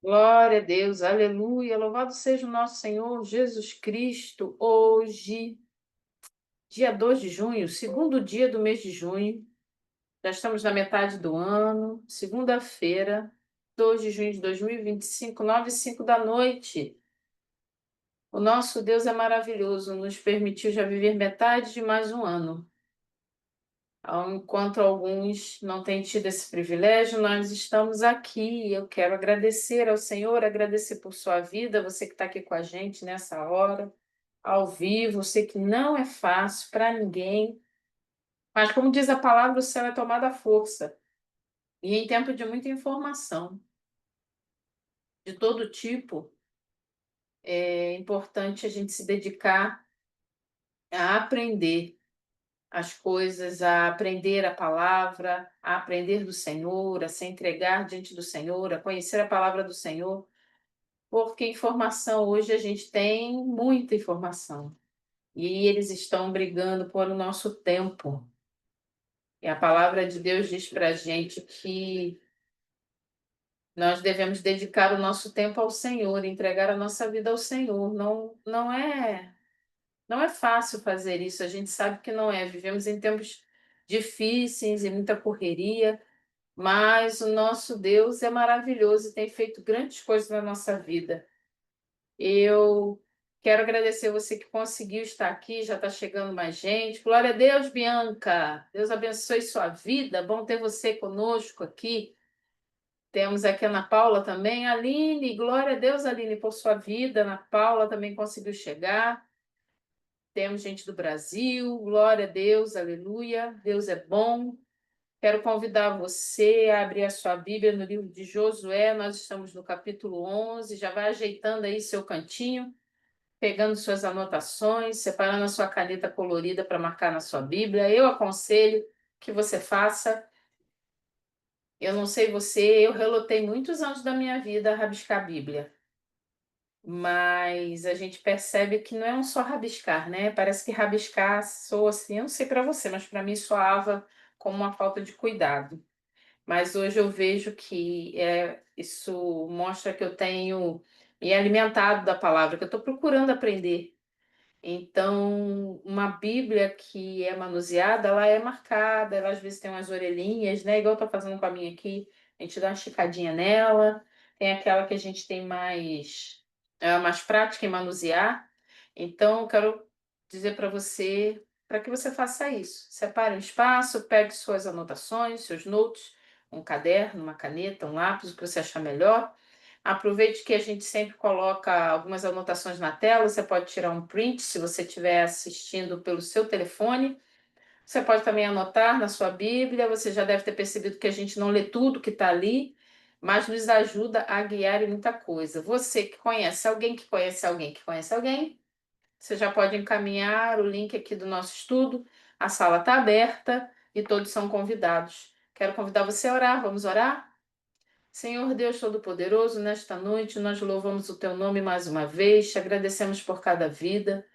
Glória a Deus, aleluia, louvado seja o nosso Senhor Jesus Cristo. Hoje, dia 2 de junho, segundo dia do mês de junho, já estamos na metade do ano, segunda-feira, 2 de junho de 2025, 9h05 da noite. O nosso Deus é maravilhoso, nos permitiu já viver metade de mais um ano. Enquanto alguns não têm tido esse privilégio, nós estamos aqui. Eu quero agradecer ao Senhor, agradecer por sua vida, você que está aqui com a gente nessa hora, ao vivo. Eu sei que não é fácil para ninguém, mas como diz a palavra, o céu é tomada à força. E em tempo de muita informação, de todo tipo, é importante a gente se dedicar a aprender as coisas, a aprender a palavra, a aprender do Senhor, a se entregar diante do Senhor, a conhecer a palavra do Senhor, porque informação hoje a gente tem muita informação e eles estão brigando por o nosso tempo. E a palavra de Deus diz para a gente que nós devemos dedicar o nosso tempo ao Senhor, entregar a nossa vida ao Senhor. Não é fácil fazer isso, a gente sabe que não é. Vivemos em tempos difíceis e muita correria, mas o nosso Deus é maravilhoso e tem feito grandes coisas na nossa vida. Eu quero agradecer você que conseguiu estar aqui, já está chegando mais gente. Glória a Deus, Bianca. Deus abençoe sua vida. Bom ter você conosco aqui. Temos aqui a Ana Paula também. Aline, glória a Deus, Aline, por sua vida. Ana Paula também conseguiu chegar. Temos gente do Brasil, glória a Deus, aleluia. Deus é bom. Quero convidar você a abrir a sua Bíblia no livro de Josué. Nós estamos no capítulo 11. Já vai ajeitando aí seu cantinho, pegando suas anotações, separando a sua caneta colorida para marcar na sua Bíblia. Eu aconselho que você faça. Eu não sei você, eu relutei muitos anos da minha vida a rabiscar a Bíblia. Mas a gente percebe que não é um só rabiscar, né? Parece que rabiscar soa assim, eu não sei para você, mas para mim soava como uma falta de cuidado. Mas hoje eu vejo que isso mostra que eu tenho me alimentado da palavra, que eu estou procurando aprender. Então, uma Bíblia que é manuseada, ela é marcada, ela às vezes tem umas orelhinhas, né? Igual eu tô fazendo com a minha aqui, a gente dá uma esticadinha nela. Tem aquela que a gente tem mais prática em manusear. Então, eu quero dizer para você, para que você faça isso. Separe um espaço, pegue suas anotações, seus notes, um caderno, uma caneta, um lápis, o que você achar melhor. Aproveite que a gente sempre coloca algumas anotações na tela. Você pode tirar um print se você estiver assistindo pelo seu telefone. Você pode também anotar na sua Bíblia. Você já deve ter percebido que a gente não lê tudo que está ali, mas nos ajuda a guiar em muita coisa. Você que conhece alguém que conhece alguém que conhece alguém, você já pode encaminhar o link aqui do nosso estudo. A sala está aberta e todos são convidados. Quero convidar você a orar. Vamos orar? Senhor Deus Todo-Poderoso, nesta noite nós louvamos o Teu nome mais uma vez, te agradecemos por cada vida,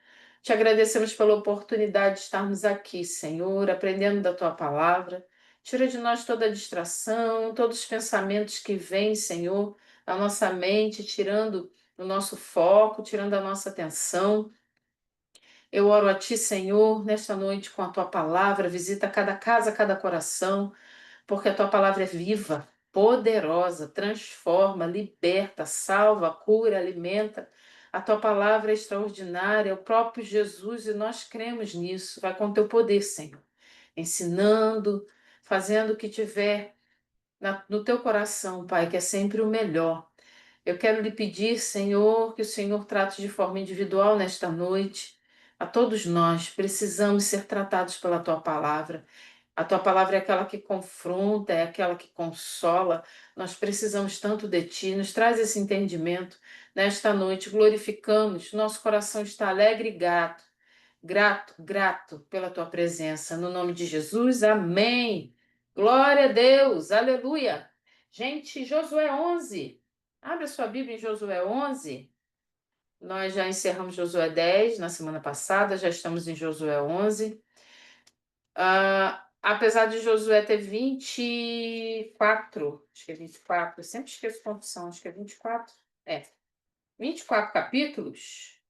te agradecemos pela oportunidade de estarmos aqui, Senhor, aprendendo da Tua palavra. Tira de nós toda a distração, todos os pensamentos que vêm, Senhor, na nossa mente, tirando o nosso foco, tirando a nossa atenção. Eu oro a Ti, Senhor, nesta noite com a Tua palavra, visita cada casa, cada coração, porque a tua palavra é viva, poderosa, transforma, liberta, salva, cura, alimenta. A tua palavra é extraordinária, é o próprio Jesus, e nós cremos nisso. Vai com teu poder, Senhor, ensinando, fazendo o que tiver no teu coração, Pai, que é sempre o melhor. Eu quero lhe pedir, Senhor, que o Senhor trate de forma individual nesta noite. A todos nós precisamos ser tratados pela tua palavra. A tua palavra é aquela que confronta, é aquela que consola. Nós precisamos tanto de ti. Nos traz esse entendimento. Nesta noite, glorificamos. Nosso coração está alegre e grato. Grato, grato pela tua presença. No nome de Jesus, amém. Glória a Deus, aleluia. Gente, Josué 11. Abre a sua Bíblia em Josué 11. Nós já encerramos Josué 10 na semana passada, já estamos em Josué 11. apesar de Josué ter 24, acho que é 24, eu sempre esqueço quantos são, acho que é 24. É, 24 capítulos,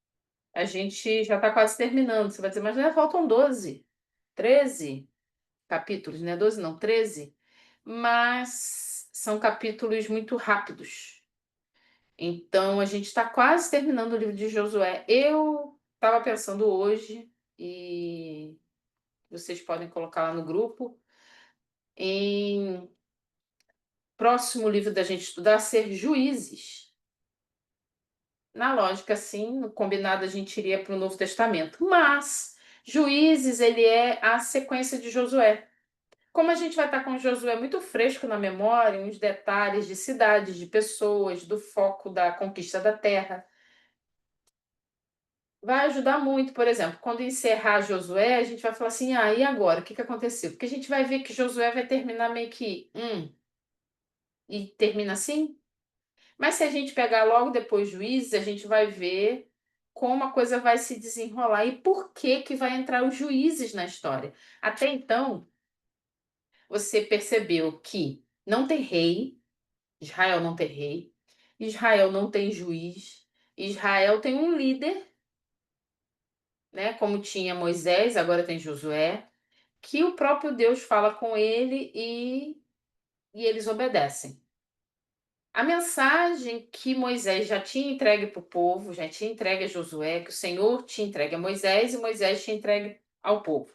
a gente já está quase terminando. Você vai dizer, mas né, faltam 12, 13 capítulos, né? 12 não, 13. Mas são capítulos muito rápidos. Então, a gente está quase terminando o livro de Josué. Eu estava pensando hoje, e vocês podem colocar lá no grupo, em próximo livro da gente estudar ser Juízes. Na lógica, sim, no combinado a gente iria para o Novo Testamento. Mas Juízes, ele é a sequência de Josué. Como a gente vai estar com Josué muito fresco na memória, uns detalhes de cidades, de pessoas, do foco da conquista da terra, vai ajudar muito. Por exemplo, quando encerrar Josué, a gente vai falar assim: ah, e agora? O que que aconteceu? Porque a gente vai ver que Josué vai terminar meio que e termina assim. Mas se a gente pegar logo depois Juízes, a gente vai ver como a coisa vai se desenrolar e por que que vai entrar os juízes na história. Até então, você percebeu que não tem rei, Israel não tem rei, Israel não tem juiz, Israel tem um líder, né, como tinha Moisés, agora tem Josué, que o próprio Deus fala com ele e eles obedecem. A mensagem que Moisés já tinha entregue para o povo, já tinha entregue a Josué, que o Senhor tinha entregue a Moisés e Moisés tinha entregue ao povo.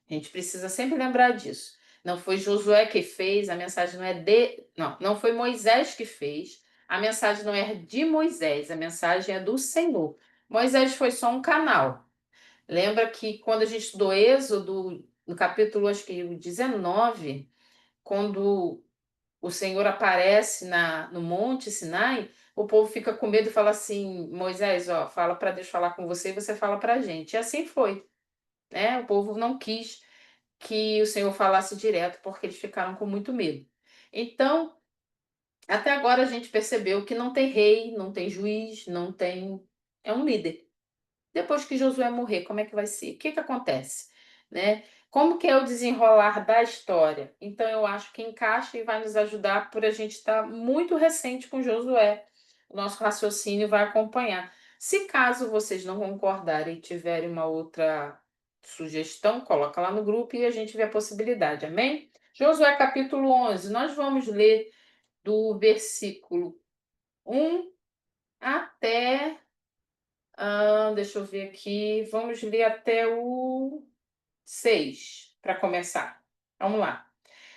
A gente precisa sempre lembrar disso. Não foi Josué que fez, a mensagem não é de. Não, não foi Moisés que fez, a mensagem não é de Moisés, a mensagem é do Senhor. Moisés foi só um canal. Lembra que quando a gente estudou Êxodo, no capítulo, acho que o 19, quando o Senhor aparece no Monte Sinai, o povo fica com medo e fala assim: Moisés, ó, fala para Deus falar com você e você fala para a gente. E assim foi, né? O povo não quis que o Senhor falasse direto porque eles ficaram com muito medo. Então, até agora a gente percebeu que não tem rei, não tem juiz, não tem. É um líder. Depois que Josué morrer, como é que vai ser? O que que acontece? Né? Como que é o desenrolar da história? Então, eu acho que encaixa e vai nos ajudar por a gente estar muito recente com Josué. O nosso raciocínio vai acompanhar. Se caso vocês não concordarem e tiverem uma outra sugestão, coloca lá no grupo e a gente vê a possibilidade. Amém? Josué capítulo 11. Nós vamos ler do versículo 1 até deixa eu ver aqui. Vamos ler até o 6 para começar. Vamos lá.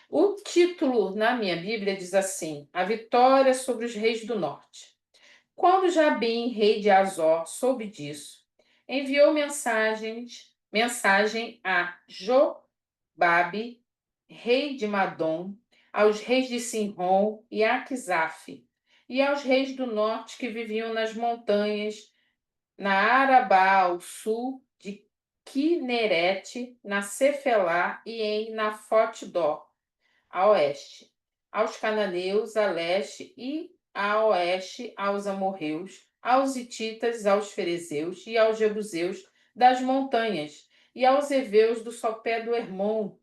O título na minha Bíblia diz assim: A vitória sobre os reis do norte. Quando Jabim, rei de Azor, soube disso, enviou mensagem a Jobabe, rei de Madom, aos reis de Sinrom e Aquisaf, e aos reis do norte que viviam nas montanhas na Arabá ao sul de Quinerete, na Cefelá e em Nafote-dó, a oeste, aos cananeus a leste e a oeste aos amorreus, aos hititas, aos ferezeus e aos jebuseus das montanhas, e aos heveus do sopé do Hermon,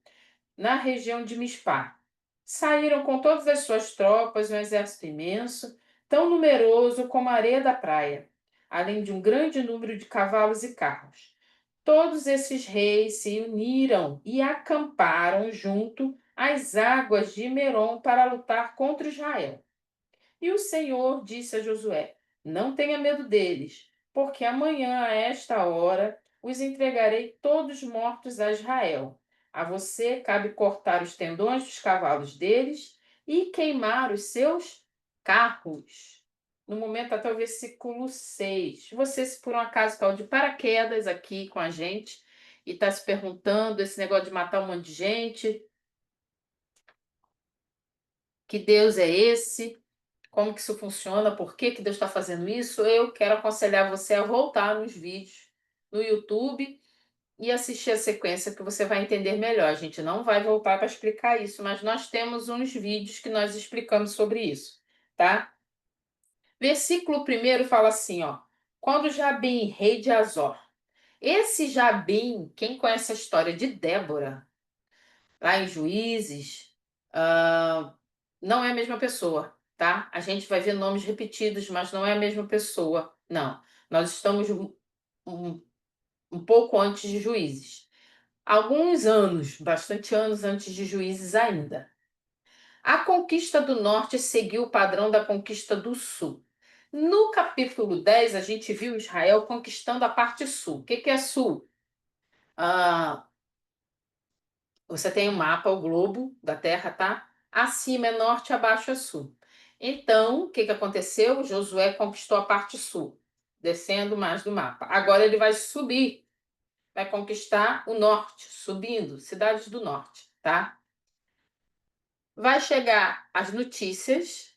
na região de Mispá. Saíram com todas as suas tropas, um exército imenso, tão numeroso como a areia da praia, além de um grande número de cavalos e carros. Todos esses reis se uniram e acamparam junto às águas de Merom para lutar contra Israel. E o Senhor disse a Josué: Não tenha medo deles, porque amanhã, a esta hora, os entregarei todos mortos a Israel. A você cabe cortar os tendões dos cavalos deles e queimar os seus carros. No momento, até o versículo 6. Você, se por um acaso caiu de paraquedas aqui com a gente e está se perguntando esse negócio de matar um monte de gente, que Deus é esse? Como que isso funciona, por que que Deus está fazendo isso, eu quero aconselhar você a voltar nos vídeos no YouTube e assistir a sequência que você vai entender melhor. A gente não vai voltar para explicar isso, mas nós temos uns vídeos que nós explicamos sobre isso, tá? Versículo primeiro fala assim, ó. Quando Jabim, rei de Azor. Esse Jabim, quem conhece a história de Débora, lá em Juízes, ah, não é a mesma pessoa, tá? A gente vai ver nomes repetidos, mas não é a mesma pessoa, não. Nós estamos um, um pouco antes de Juízes. Alguns anos, bastante anos antes de Juízes ainda. A conquista do norte seguiu o padrão da conquista do sul. No capítulo 10, a gente viu Israel conquistando a parte sul. O que que é sul? Ah, você tem um mapa, o globo da Terra, tá? Acima é norte, abaixo é sul. Então, o que que aconteceu? Josué conquistou a parte sul, descendo mais do mapa. Agora ele vai subir, vai conquistar o norte, subindo, cidades do norte, tá? Vai chegar as notícias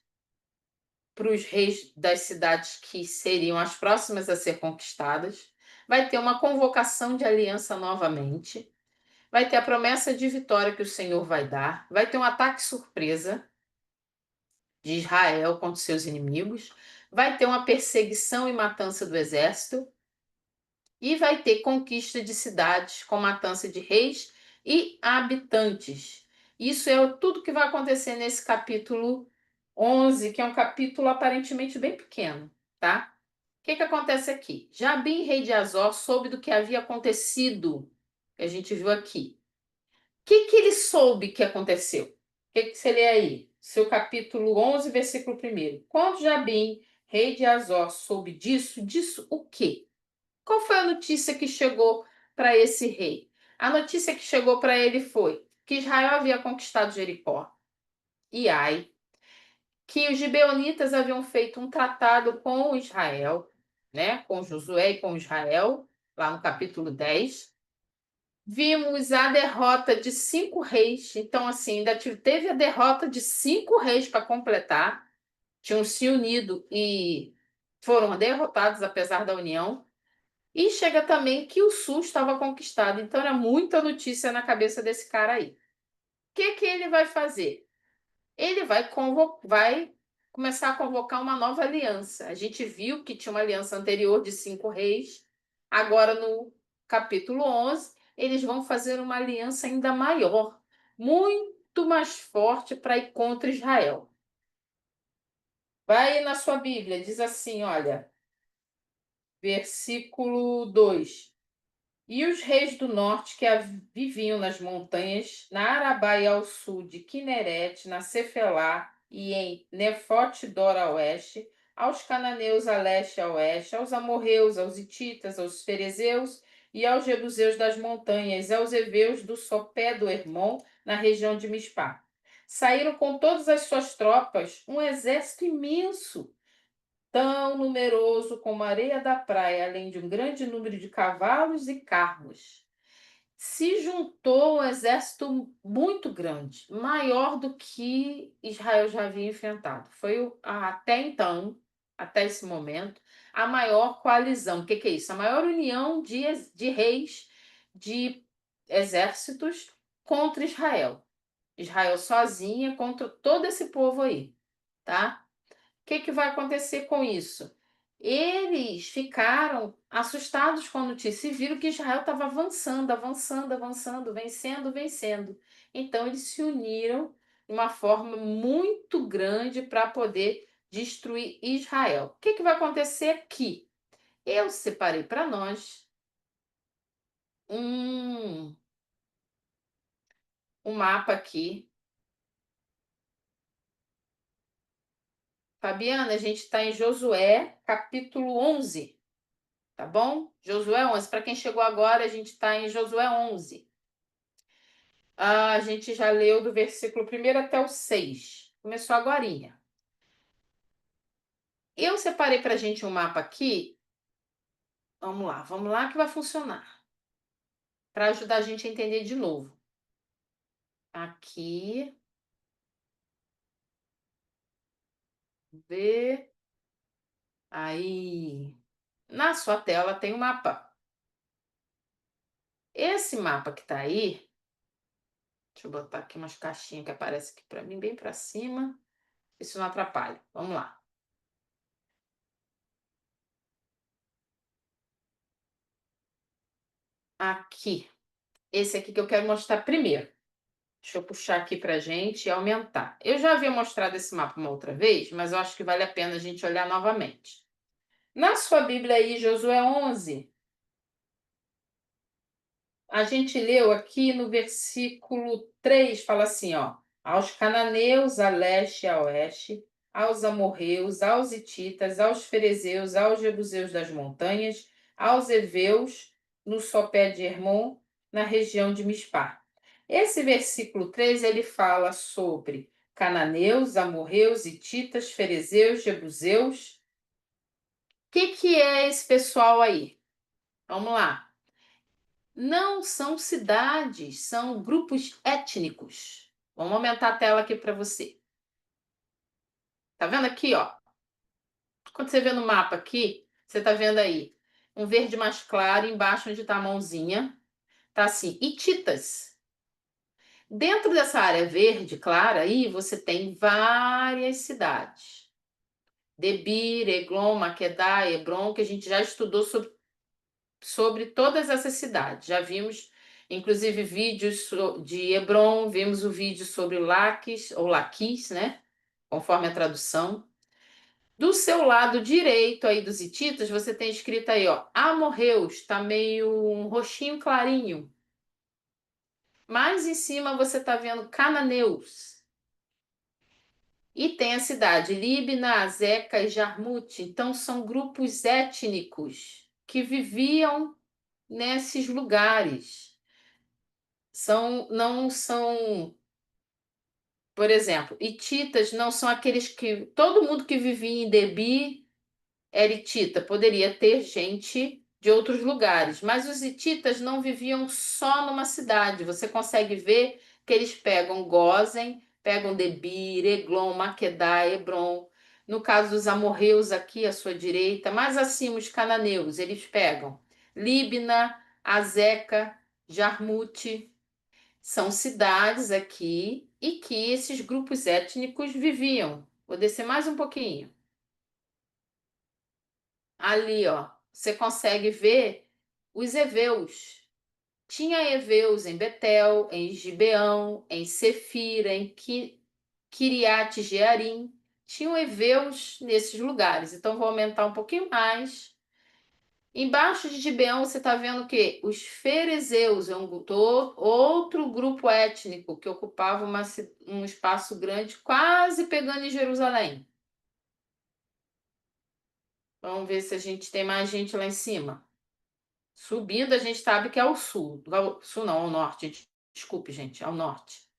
para os reis das cidades que seriam as próximas a ser conquistadas. Vai ter uma convocação de aliança novamente. Vai ter a promessa de vitória que o Senhor vai dar. Vai ter um ataque surpresa de Israel contra seus inimigos. Vai ter uma perseguição e matança do exército. E vai ter conquista de cidades com matança de reis e habitantes. Isso é tudo que vai acontecer nesse capítulo 11, que é um capítulo aparentemente bem pequeno, tá? O que que acontece aqui? Jabim, rei de Azor, soube do que havia acontecido, que a gente viu aqui. O que que ele soube que aconteceu? O que que você lê aí? Seu capítulo 11, versículo 1. Quando Jabim, rei de Azor, soube disso o quê? Qual foi a notícia que chegou para esse rei? A notícia que chegou para ele foi que Israel havia conquistado Jericó e Ai, que os gibeonitas haviam feito um tratado com Israel, né, com Josué e com Israel, lá no capítulo 10. Vimos a derrota de 5 reis, então assim, ainda teve a derrota de 5 reis para completar, tinham se unido e foram derrotados apesar da união. E chega também que o Sul estava conquistado. Então era muita notícia na cabeça desse cara aí. O que que ele vai fazer? Ele vai começar a convocar uma nova aliança. A gente viu que tinha uma aliança anterior de 5 reis. Agora, no capítulo 11, eles vão fazer uma aliança ainda maior, muito mais forte para ir contra Israel. Vai na sua Bíblia, diz assim, olha, versículo 2. E os reis do norte que viviam nas montanhas, na Arabaia ao sul de Quinerete, na Cefelá e em Nefote Dor a oeste, aos cananeus a leste e a oeste, aos amorreus, aos hititas, aos ferezeus e aos jebuseus das montanhas, e aos heveus do sopé do Hermon, na região de Mispá. Saíram com todas as suas tropas um exército imenso, tão numeroso como a areia da praia, além de um grande número de cavalos e carros. Se juntou um exército muito grande, maior do que Israel já havia enfrentado. Foi até então, até esse momento, a maior coalizão. O que que é isso? A maior união de reis, de exércitos contra Israel. Israel sozinha contra todo esse povo aí, tá? O que que vai acontecer com isso? Eles ficaram assustados com a notícia e viram que Israel estava avançando, avançando, avançando, vencendo, vencendo. Então eles se uniram de uma forma muito grande para poder destruir Israel. O que que vai acontecer aqui? Eu separei para nós um, um mapa aqui. Fabiana, a gente está em Josué, capítulo 11. Tá bom? Josué 11. Para quem chegou agora, a gente está em Josué 11. A gente já leu do versículo 1 até o 6. Começou agorinha. Eu separei para a gente um mapa aqui. Vamos lá que vai funcionar. Para ajudar a gente a entender de novo. Aqui, ver. Aí, na sua tela tem um mapa. Esse mapa que tá aí, deixa eu botar aqui umas caixinhas que aparecem aqui para mim, bem para cima. Isso não atrapalha. Vamos lá. Aqui. Esse aqui que eu quero mostrar primeiro. Deixa eu puxar aqui para a gente e aumentar. Eu já havia mostrado esse mapa uma outra vez, mas eu acho que vale a pena a gente olhar novamente. Na sua Bíblia aí, Josué 11, a gente leu aqui no versículo 3, fala assim, ó: aos cananeus a leste e a oeste, aos amorreus, aos hititas, aos ferezeus, aos jebuseus das montanhas, aos heveus, no sopé de Hermon, na região de Mispá. Esse versículo 3, ele fala sobre cananeus, amorreus, hititas, ferezeus, jebuseus. O que é esse pessoal aí? Vamos lá. Não são cidades, são grupos étnicos. Vamos aumentar a tela aqui para você. Tá vendo aqui, ó? Quando você vê no mapa aqui, você tá vendo aí um verde mais claro, embaixo onde tá a mãozinha, tá assim, hititas. Dentro dessa área verde clara aí, você tem várias cidades. Debir, Eglon, Maquedá, Hebron, que a gente já estudou sobre todas essas cidades. Já vimos, inclusive, vídeos de Hebron, vimos o vídeo sobre Laquis, ou Laquis, né? Conforme a tradução. Do seu lado direito aí dos hititas, você tem escrito aí, ó, Amorreus, tá meio um roxinho clarinho. Mais em cima você tá vendo Cananeus. E tem a cidade Líbina, Azeca e Jarmute. Então são grupos étnicos que viviam nesses lugares. Não são, por exemplo, hititas não são aqueles que todo mundo que vivia em Debi era hitita, poderia ter gente de outros lugares, mas os hititas não viviam só numa cidade. Você consegue ver que eles pegam Gozen, pegam Debir, Eglon, Maquedá, Hebron. No caso dos amorreus aqui à sua direita, mais acima os cananeus, eles pegam Líbina, Azeca, Jarmute. São cidades aqui e que esses grupos étnicos viviam. Vou descer mais um pouquinho. Ali, ó, você consegue ver os heveus. Tinha heveus em Betel, em Gibeão, em Sefira, em Kiriat Jearim. Tinham heveus nesses lugares. Então, vou aumentar um pouquinho mais. Embaixo de Gibeão, você está vendo o quê? Os ferezeus, é outro grupo étnico que ocupava um espaço grande, quase pegando em Jerusalém. Vamos ver se a gente tem mais gente lá em cima. Subindo, a gente sabe que é ao sul. Ao sul não, ao norte. Desculpe, gente, ao norte.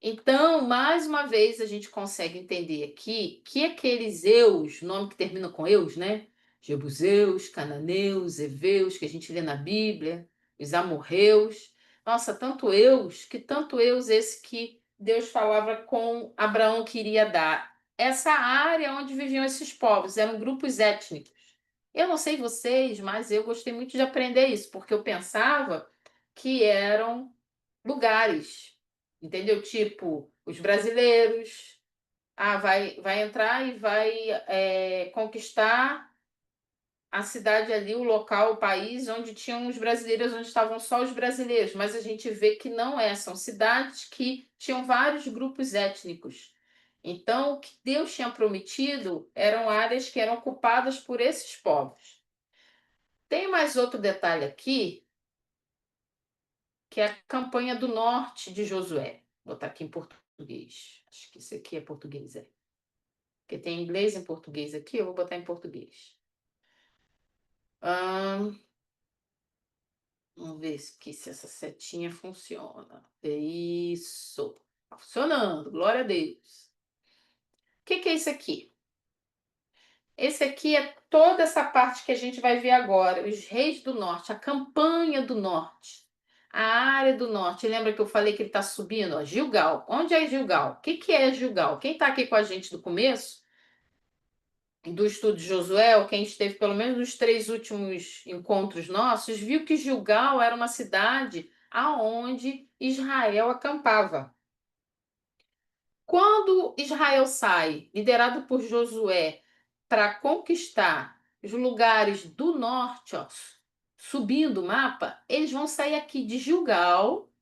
Então, mais uma vez, a gente consegue entender aqui que aqueles eus, nome que termina com eus, né? Jebuseus, cananeus, heveus, que a gente lê na Bíblia, os amorreus. Nossa, tanto eus esse que Deus falava com Abraão que iria dar. Essa área onde viviam esses povos, eram grupos étnicos. Eu não sei vocês, mas eu gostei muito de aprender isso, porque eu pensava que eram lugares, entendeu? Tipo, os brasileiros, vai entrar e vai conquistar a cidade ali, o local, o país onde tinham os brasileiros, onde estavam só os brasileiros, mas a gente vê que não é, são cidades que tinham vários grupos étnicos. Então, o que Deus tinha prometido eram áreas que eram ocupadas por esses povos. Tem mais outro detalhe aqui, que é a campanha do norte de Josué. Vou botar aqui em português. Acho que isso aqui é português, é. Porque tem inglês e português aqui, eu vou botar em português. Vamos ver se essa setinha funciona. É isso. Tá funcionando, glória a Deus. O que é isso aqui? Esse aqui é toda essa parte que a gente vai ver agora, os reis do norte, a campanha do norte, a área do norte. Lembra que eu falei que ele está subindo? Ó, Gilgal. Onde é Gilgal? O que é Gilgal? Quem está aqui com a gente do começo, do estudo de Josué, ou quem esteve pelo menos nos 3 últimos encontros nossos, viu que Gilgal era uma cidade aonde Israel acampava. Quando Israel sai, liderado por Josué, para conquistar os lugares do norte, ó, subindo o mapa, eles vão sair aqui de Gilgal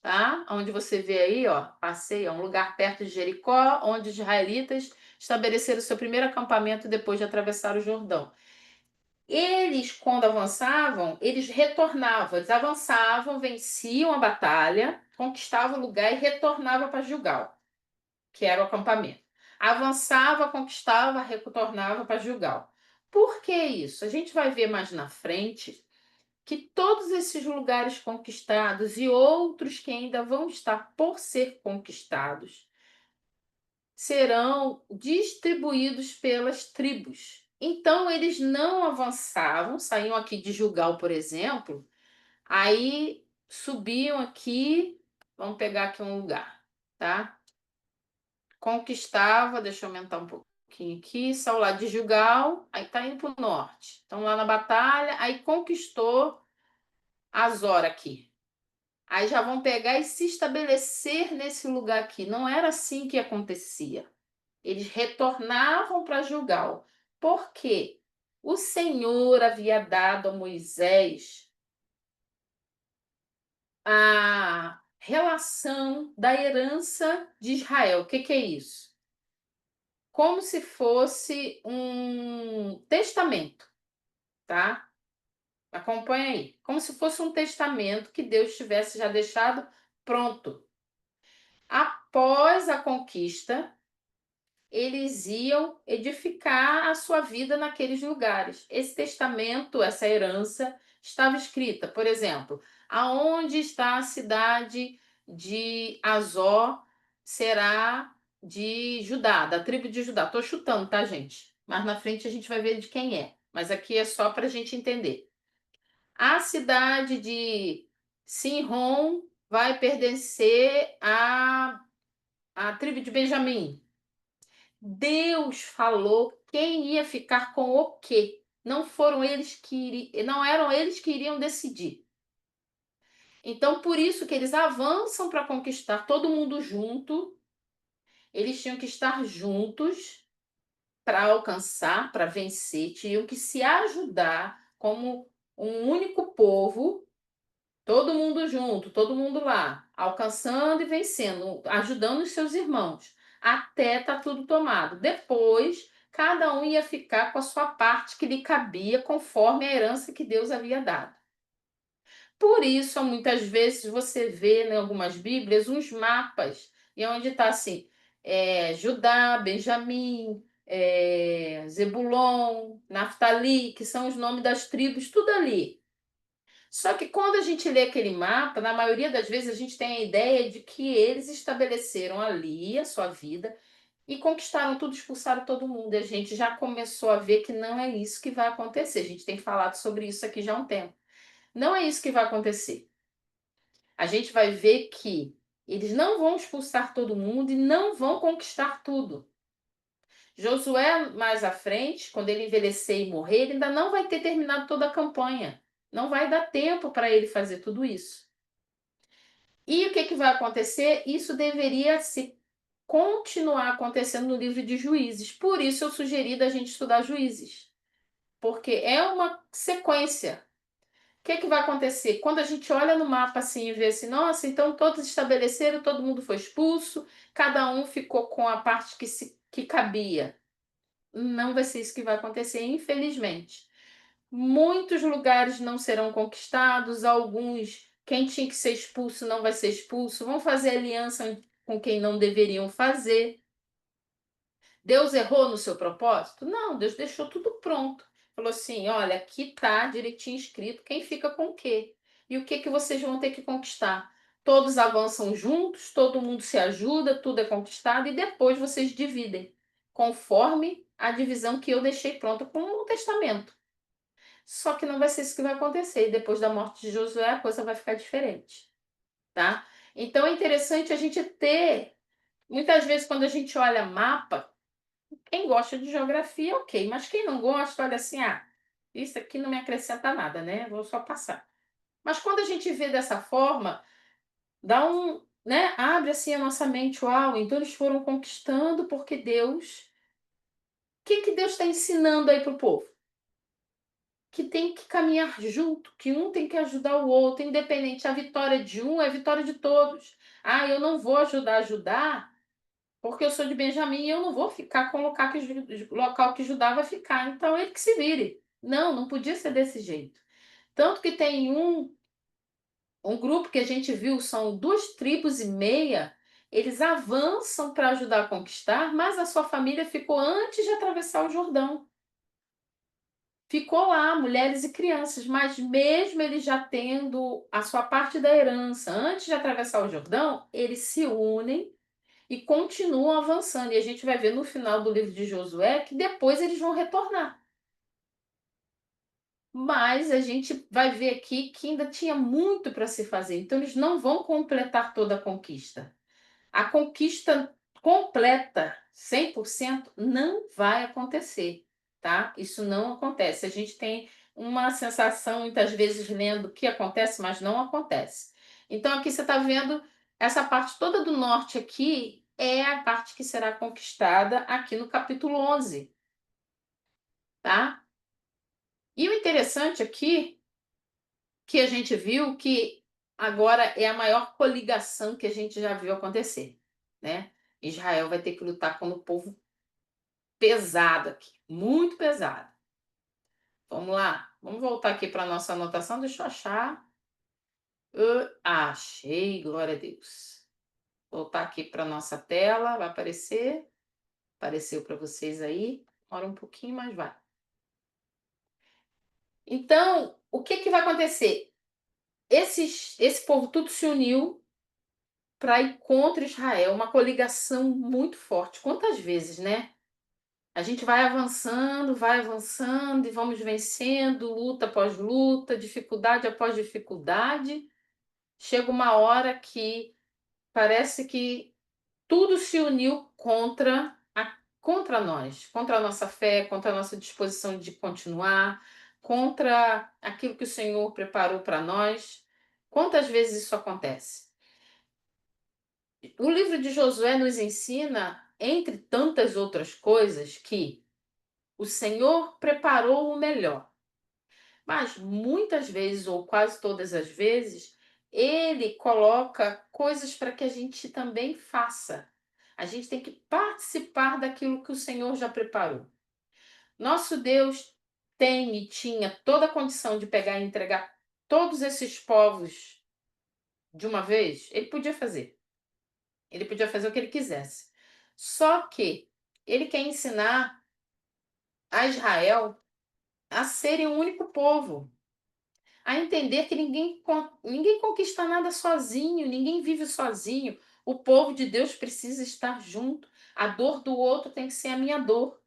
tá? Onde você vê aí, ó, passei, é um lugar perto de Jericó, onde os israelitas estabeleceram seu primeiro acampamento depois de atravessar o Jordão. Eles, quando avançavam, eles retornavam, eles avançavam, venciam a batalha, conquistavam o lugar e retornavam para Gilgal, que era o acampamento. Avançava, conquistava, retornava para Gilgal. Por que isso? A gente vai ver mais na frente que todos esses lugares conquistados e outros que ainda vão estar por ser conquistados serão distribuídos pelas tribos. Então eles não avançavam, saíam aqui de Gilgal, por exemplo, aí subiam aqui, vamos pegar aqui um lugar, tá? Conquistava, deixa eu aumentar um pouquinho aqui, saiu lá de Gilgal, aí tá indo para o norte. Estão lá na batalha, aí conquistou Azor aqui. Aí já vão pegar e se estabelecer nesse lugar aqui. Não era assim que acontecia. Eles retornavam para Gilgal. Por quê? O Senhor havia dado a Moisés a relação da herança de Israel. O que que é isso? Como se fosse um testamento, tá? Acompanha aí. Como se fosse um testamento que Deus tivesse já deixado pronto. Após a conquista, eles iam edificar a sua vida naqueles lugares. Esse testamento, essa herança, estava escrita, por exemplo, aonde está a cidade de Azó será de Judá, da tribo de Judá. Estou chutando, tá, gente? Mas na frente a gente vai ver de quem é. Mas aqui é só para a gente entender. A cidade de Sinrom vai pertencer à tribo de Benjamim. Deus falou quem ia ficar com o quê. Não foram eles não eram eles que iriam decidir. Então, por isso que eles avançam para conquistar todo mundo junto. Eles tinham que estar juntos para alcançar, para vencer, tinham que se ajudar como um único povo. Todo mundo junto, todo mundo lá, alcançando e vencendo, ajudando os seus irmãos, até tá tudo tomado. Depois, cada um ia ficar com a sua parte que lhe cabia, conforme a herança que Deus havia dado. Por isso, muitas vezes você vê em algumas Bíblias uns mapas, e onde está assim, Judá, Benjamim, Zebulon, Naftali, que são os nomes das tribos, tudo ali. Só que quando a gente lê aquele mapa, na maioria das vezes a gente tem a ideia de que eles estabeleceram ali a sua vida e conquistaram tudo, expulsaram todo mundo. E a gente já começou a ver que não é isso que vai acontecer. A gente tem falado sobre isso aqui já há um tempo. Não é isso que vai acontecer. A gente vai ver que eles não vão expulsar todo mundo e não vão conquistar tudo. Josué, mais à frente, quando ele envelhecer e morrer, ele ainda não vai ter terminado toda a campanha. Não vai dar tempo para ele fazer tudo isso. E o que que vai acontecer? Isso deveria se continuar acontecendo no livro de Juízes. Por isso eu sugeri da gente estudar Juízes, porque é uma sequência. O que que vai acontecer? Quando a gente olha no mapa assim e vê assim, nossa, então todos estabeleceram, todo mundo foi expulso, cada um ficou com a parte que cabia. Não vai ser isso que vai acontecer, infelizmente. Muitos lugares não serão conquistados, alguns, quem tinha que ser expulso não vai ser expulso, vão fazer aliança com quem não deveriam fazer. Deus errou no seu propósito? Não, Deus deixou tudo pronto. Falou assim: olha, aqui tá direitinho escrito quem fica com o quê. E o que que vocês vão ter que conquistar. Todos avançam juntos, todo mundo se ajuda, tudo é conquistado e depois vocês dividem, conforme a divisão que eu deixei pronta com o testamento. Só que não vai ser isso que vai acontecer. E depois da morte de Josué, a coisa vai ficar diferente, tá? Então é interessante a gente ter. Muitas vezes, quando a gente olha mapa, quem gosta de geografia, ok. Mas quem não gosta, olha assim, isso aqui não me acrescenta nada, né? Vou só passar. Mas quando a gente vê dessa forma, dá um, né? Abre assim a nossa mente, uau, então eles foram conquistando porque Deus. O que que Deus está ensinando aí para o povo? que tem que caminhar junto, que um tem que ajudar o outro, independente, a vitória de um é a vitória de todos. Ah, eu não vou ajudar, porque eu sou de Benjamim e eu não vou ficar com o local que Judá vai ficar. Então ele que se vire. Não, não podia ser desse jeito. Tanto que tem um grupo que a gente viu, são 2,5 tribos, eles avançam para ajudar a conquistar, mas a sua família ficou antes de atravessar o Jordão. Ficou lá, mulheres e crianças, mas mesmo eles já tendo a sua parte da herança antes de atravessar o Jordão, eles se unem e continuam avançando. E a gente vai ver no final do livro de Josué que depois eles vão retornar. Mas a gente vai ver aqui que ainda tinha muito para se fazer, então eles não vão completar toda a conquista. A conquista completa, 100%, não vai acontecer, tá? Isso não acontece. A gente tem uma sensação, muitas vezes, lendo que acontece, mas não acontece. Então, aqui você está vendo essa parte toda do norte aqui é a parte que será conquistada aqui no capítulo 11, tá? E o interessante aqui que a gente viu que agora é a maior coligação que a gente já viu acontecer, né? Israel vai ter que lutar com o povo pesado aqui, muito pesado. Vamos lá, vamos voltar aqui para a nossa anotação, deixa eu achar. Achei, glória a Deus. Voltar aqui para a nossa tela, vai aparecer. Apareceu para vocês aí. Demora um pouquinho, mas vai. Então, o que que vai acontecer? Esse povo tudo se uniu para ir contra Israel, uma coligação muito forte. Quantas vezes, né? A gente vai avançando e vamos vencendo, luta após luta, dificuldade após dificuldade. Chega uma hora que parece que tudo se uniu contra nós, contra a nossa fé, contra a nossa disposição de continuar, contra aquilo que o Senhor preparou para nós. Quantas vezes isso acontece? O livro de Josué nos ensina, entre tantas outras coisas, que o Senhor preparou o melhor. Mas muitas vezes, ou quase todas as vezes, ele coloca coisas para que a gente também faça. A gente tem que participar daquilo que o Senhor já preparou. Nosso Deus tem e tinha toda a condição de pegar e entregar todos esses povos de uma vez. Ele podia fazer. Ele podia fazer o que ele quisesse. Só que ele quer ensinar a Israel a serem um único povo, a entender que ninguém conquista nada sozinho, ninguém vive sozinho. O povo de Deus precisa estar junto. A dor do outro tem que ser a minha dor.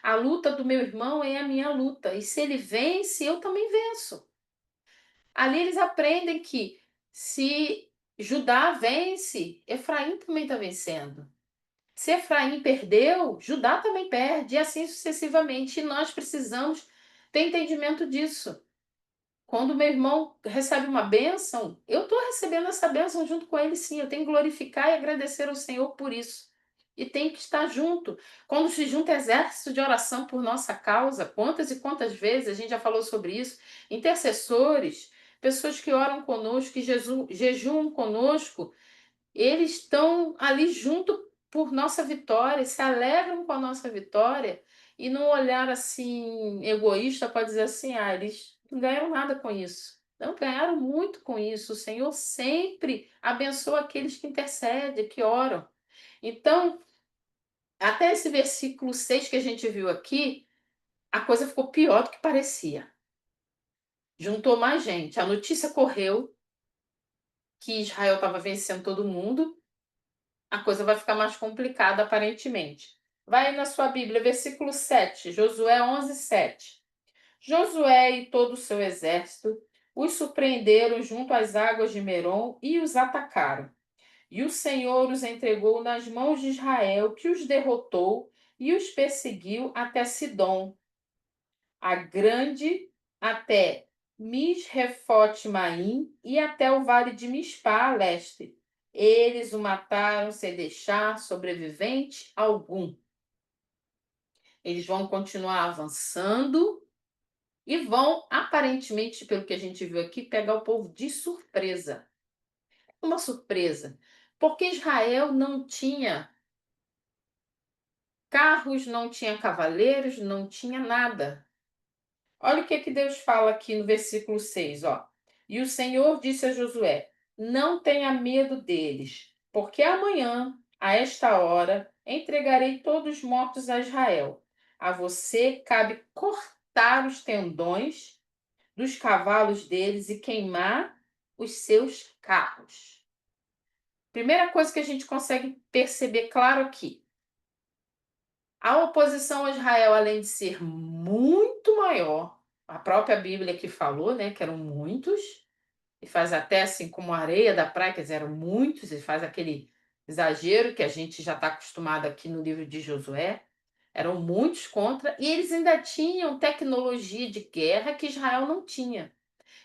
A luta do meu irmão é a minha luta. E se ele vence, eu também venço. Ali eles aprendem que se Judá vence, Efraim também está vencendo. Se Efraim perdeu, Judá também perde, e assim sucessivamente. E nós precisamos ter entendimento disso. Quando meu irmão recebe uma bênção, eu estou recebendo essa bênção junto com ele, sim. Eu tenho que glorificar e agradecer ao Senhor por isso. E tenho que estar junto. Quando se junta exército de oração por nossa causa, quantas e quantas vezes a gente já falou sobre isso, intercessores, pessoas que oram conosco, que jejuam conosco, eles estão ali junto por nossa vitória, se alegram com a nossa vitória e não olhar assim egoísta para dizer assim, eles não ganharam nada com isso. Não ganharam muito com isso. O Senhor sempre abençoa aqueles que intercedem, que oram. Então, até esse versículo 6 que a gente viu aqui, a coisa ficou pior do que parecia. Juntou mais gente. A notícia correu que Israel estava vencendo todo mundo, a coisa vai ficar mais complicada aparentemente. Vai na sua Bíblia, versículo 7, Josué 11:7. Josué e todo o seu exército os surpreenderam junto às águas de Merom e os atacaram. E o Senhor os entregou nas mãos de Israel, que os derrotou e os perseguiu até Sidom, a grande, até Misrefote-Maim e até o vale de Mispá a leste. Eles o mataram sem deixar sobrevivente algum. Eles vão continuar avançando e vão, aparentemente, pelo que a gente viu aqui, pegar o povo de surpresa. Uma surpresa, porque Israel não tinha carros, não tinha cavaleiros, não tinha nada. Olha o que que Deus fala aqui no versículo 6, ó. E o Senhor disse a Josué: Não tenha medo deles, porque amanhã, a esta hora, entregarei todos os mortos a Israel. A você cabe cortar os tendões dos cavalos deles e queimar os seus carros. Primeira coisa que a gente consegue perceber claro aqui: a oposição a Israel, além de ser muito maior, a própria Bíblia que falou, né, que eram muitos, e faz até assim como a areia da praia, quer dizer, eram muitos, e faz aquele exagero que a gente já está acostumado aqui no livro de Josué. Eram muitos contra, e eles ainda tinham tecnologia de guerra que Israel não tinha.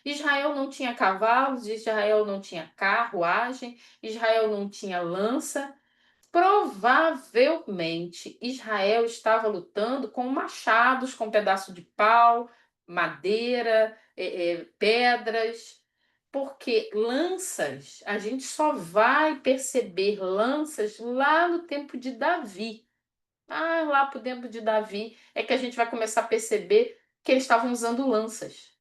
Israel não tinha cavalos, Israel não tinha carruagem, Israel não tinha lança. Provavelmente Israel estava lutando com machados, com pedaço de pau, madeira, pedras, porque lanças, a gente só vai perceber lanças lá no tempo de Davi. Ah, lá pro tempo de Davi é que a gente vai começar a perceber que eles estavam usando lanças.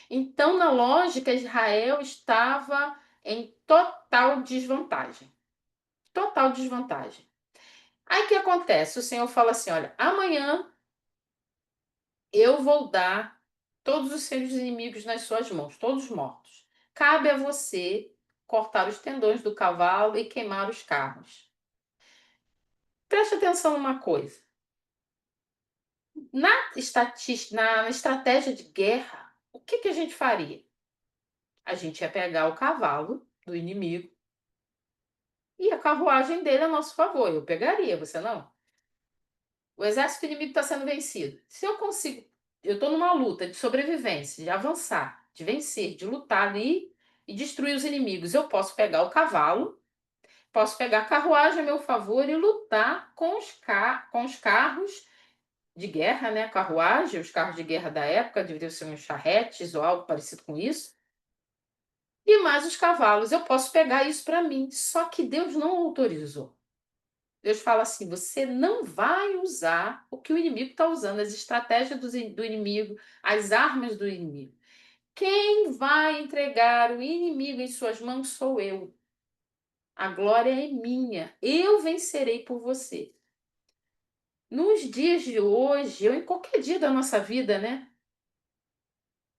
Então, na lógica, Israel estava em total desvantagem. Total desvantagem. Aí o que acontece? O Senhor fala assim: olha, amanhã eu vou dar todos os seus inimigos nas suas mãos, todos mortos. Cabe a você cortar os tendões do cavalo e queimar os carros. Preste atenção numa coisa. Na estratégia de guerra, o que que a gente faria? A gente ia pegar o cavalo do inimigo e a carruagem dele a nosso favor. Eu pegaria, você não? O exército inimigo está sendo vencido. Se eu consigo, eu estou numa luta de sobrevivência, de avançar, de vencer, de lutar ali e destruir os inimigos. Eu posso pegar o cavalo, posso pegar a carruagem a meu favor e lutar com com os carros de guerra, né? Carruagem, os carros de guerra da época deveriam ser uns charretes ou algo parecido com isso. E mais os cavalos. Eu posso pegar isso para mim. Só que Deus não autorizou. Deus fala assim: você não vai usar o que o inimigo está usando, as estratégias do inimigo, as armas do inimigo. Quem vai entregar o inimigo em suas mãos sou eu. A glória é minha. Eu vencerei por você. Nos dias de hoje, ou em qualquer dia da nossa vida, né?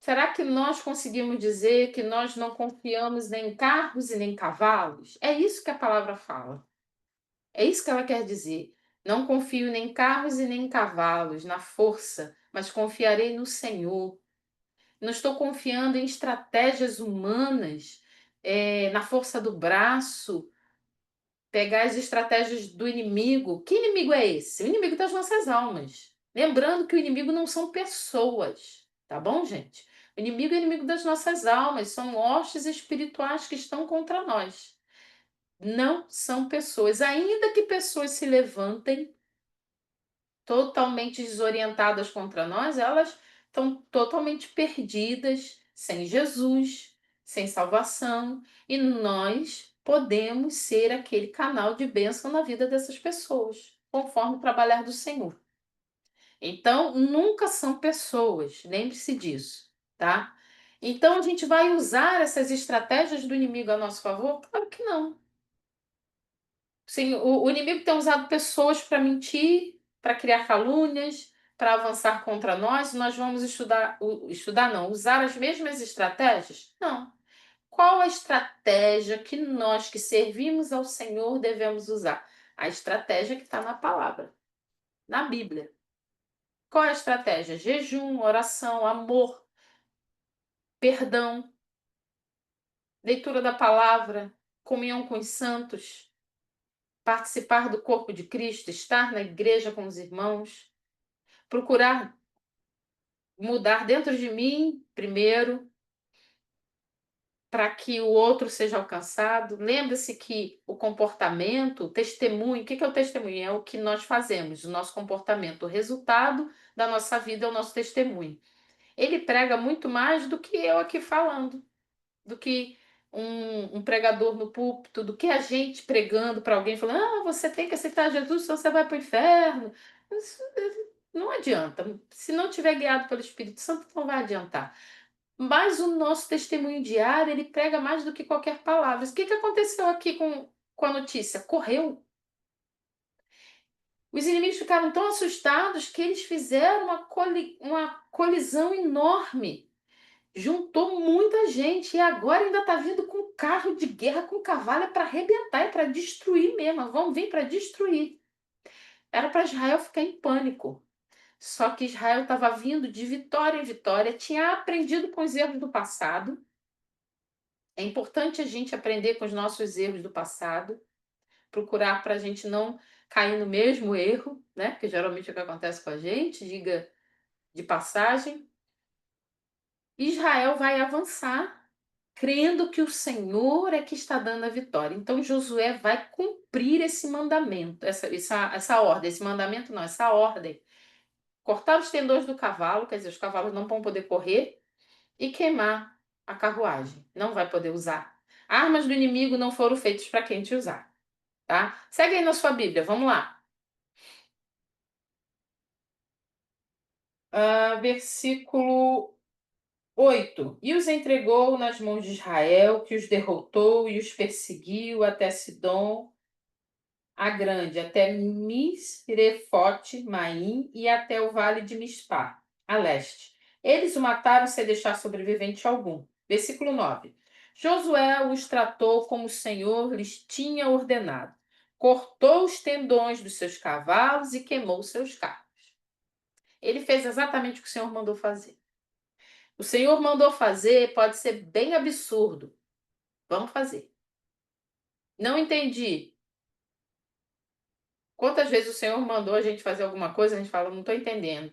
Será que nós conseguimos dizer que nós não confiamos nem em carros e nem em cavalos? É isso que a palavra fala. É isso que ela quer dizer. Não confio nem em carros e nem em cavalos, na força, mas confiarei no Senhor. Não estou confiando em estratégias humanas, na força do braço, pegar as estratégias do inimigo. Que inimigo é esse? O inimigo das nossas almas. Lembrando que o inimigo não são pessoas, tá bom, gente? O inimigo é inimigo das nossas almas, são hostes espirituais que estão contra nós. Não são pessoas, ainda que pessoas se levantem totalmente desorientadas contra nós, elas estão totalmente perdidas, sem Jesus, sem salvação, e nós podemos ser aquele canal de bênção na vida dessas pessoas, conforme o trabalhar do Senhor. Então, nunca são pessoas, lembre-se disso, tá? Então, a gente vai usar essas estratégias do inimigo a nosso favor? Claro que não. Sim, o inimigo tem usado pessoas para mentir, para criar calúnias, para avançar contra nós. Nós vamos estudar, estudar não, usar as mesmas estratégias? Não. Qual a estratégia que nós que servimos ao Senhor devemos usar? A estratégia que está na palavra, na Bíblia. Qual é a estratégia? Jejum, oração, amor, perdão, leitura da palavra, comunhão com os santos, participar do corpo de Cristo, estar na igreja com os irmãos, procurar mudar dentro de mim primeiro, para que o outro seja alcançado. Lembre-se que o comportamento, o testemunho, o que é o testemunho? É o que nós fazemos, o nosso comportamento, o resultado da nossa vida é o nosso testemunho. Ele prega muito mais do que eu aqui falando, do que um pregador no púlpito, do que a gente pregando para alguém falando, ah, você tem que aceitar Jesus, senão você vai para o inferno. Isso não adianta. Se não tiver guiado pelo Espírito Santo, não vai adiantar. Mas o nosso testemunho diário, ele prega mais do que qualquer palavra. O que que aconteceu aqui com a notícia? Correu. Os inimigos ficaram tão assustados que eles fizeram uma colisão enorme. Juntou muita gente e agora ainda está vindo com carro de guerra, com cavalo, para arrebentar, é para destruir mesmo. Vão vir para destruir. Era para Israel ficar em pânico. Só que Israel estava vindo de vitória em vitória, tinha aprendido com os erros do passado. É importante a gente aprender com os nossos erros do passado, procurar para a gente não cair no mesmo erro, né? Que geralmente é o que acontece com a gente, diga de passagem. Israel vai avançar, crendo que o Senhor é que está dando a vitória. Então Josué vai cumprir esse mandamento, essa ordem, esse mandamento não, essa ordem. Cortar os tendões do cavalo, quer dizer, os cavalos não vão poder correr, e queimar a carruagem. Não vai poder usar. Armas do inimigo não foram feitas para quem te usar, tá? Segue aí na sua Bíblia, vamos lá. Versículo 8. E os entregou nas mãos de Israel, que os derrotou e os perseguiu até Sidom a Grande, até Misrefote Maim e até o vale de Mispá, a leste. Eles o mataram sem deixar sobrevivente algum. Versículo 9. Josué os tratou como o Senhor lhes tinha ordenado. Cortou os tendões dos seus cavalos e queimou seus carros. Ele fez exatamente o que o Senhor mandou fazer. O Senhor mandou fazer, pode ser bem absurdo. Vamos fazer. Não entendi. Quantas vezes o Senhor mandou a gente fazer alguma coisa, a gente fala, não estou entendendo.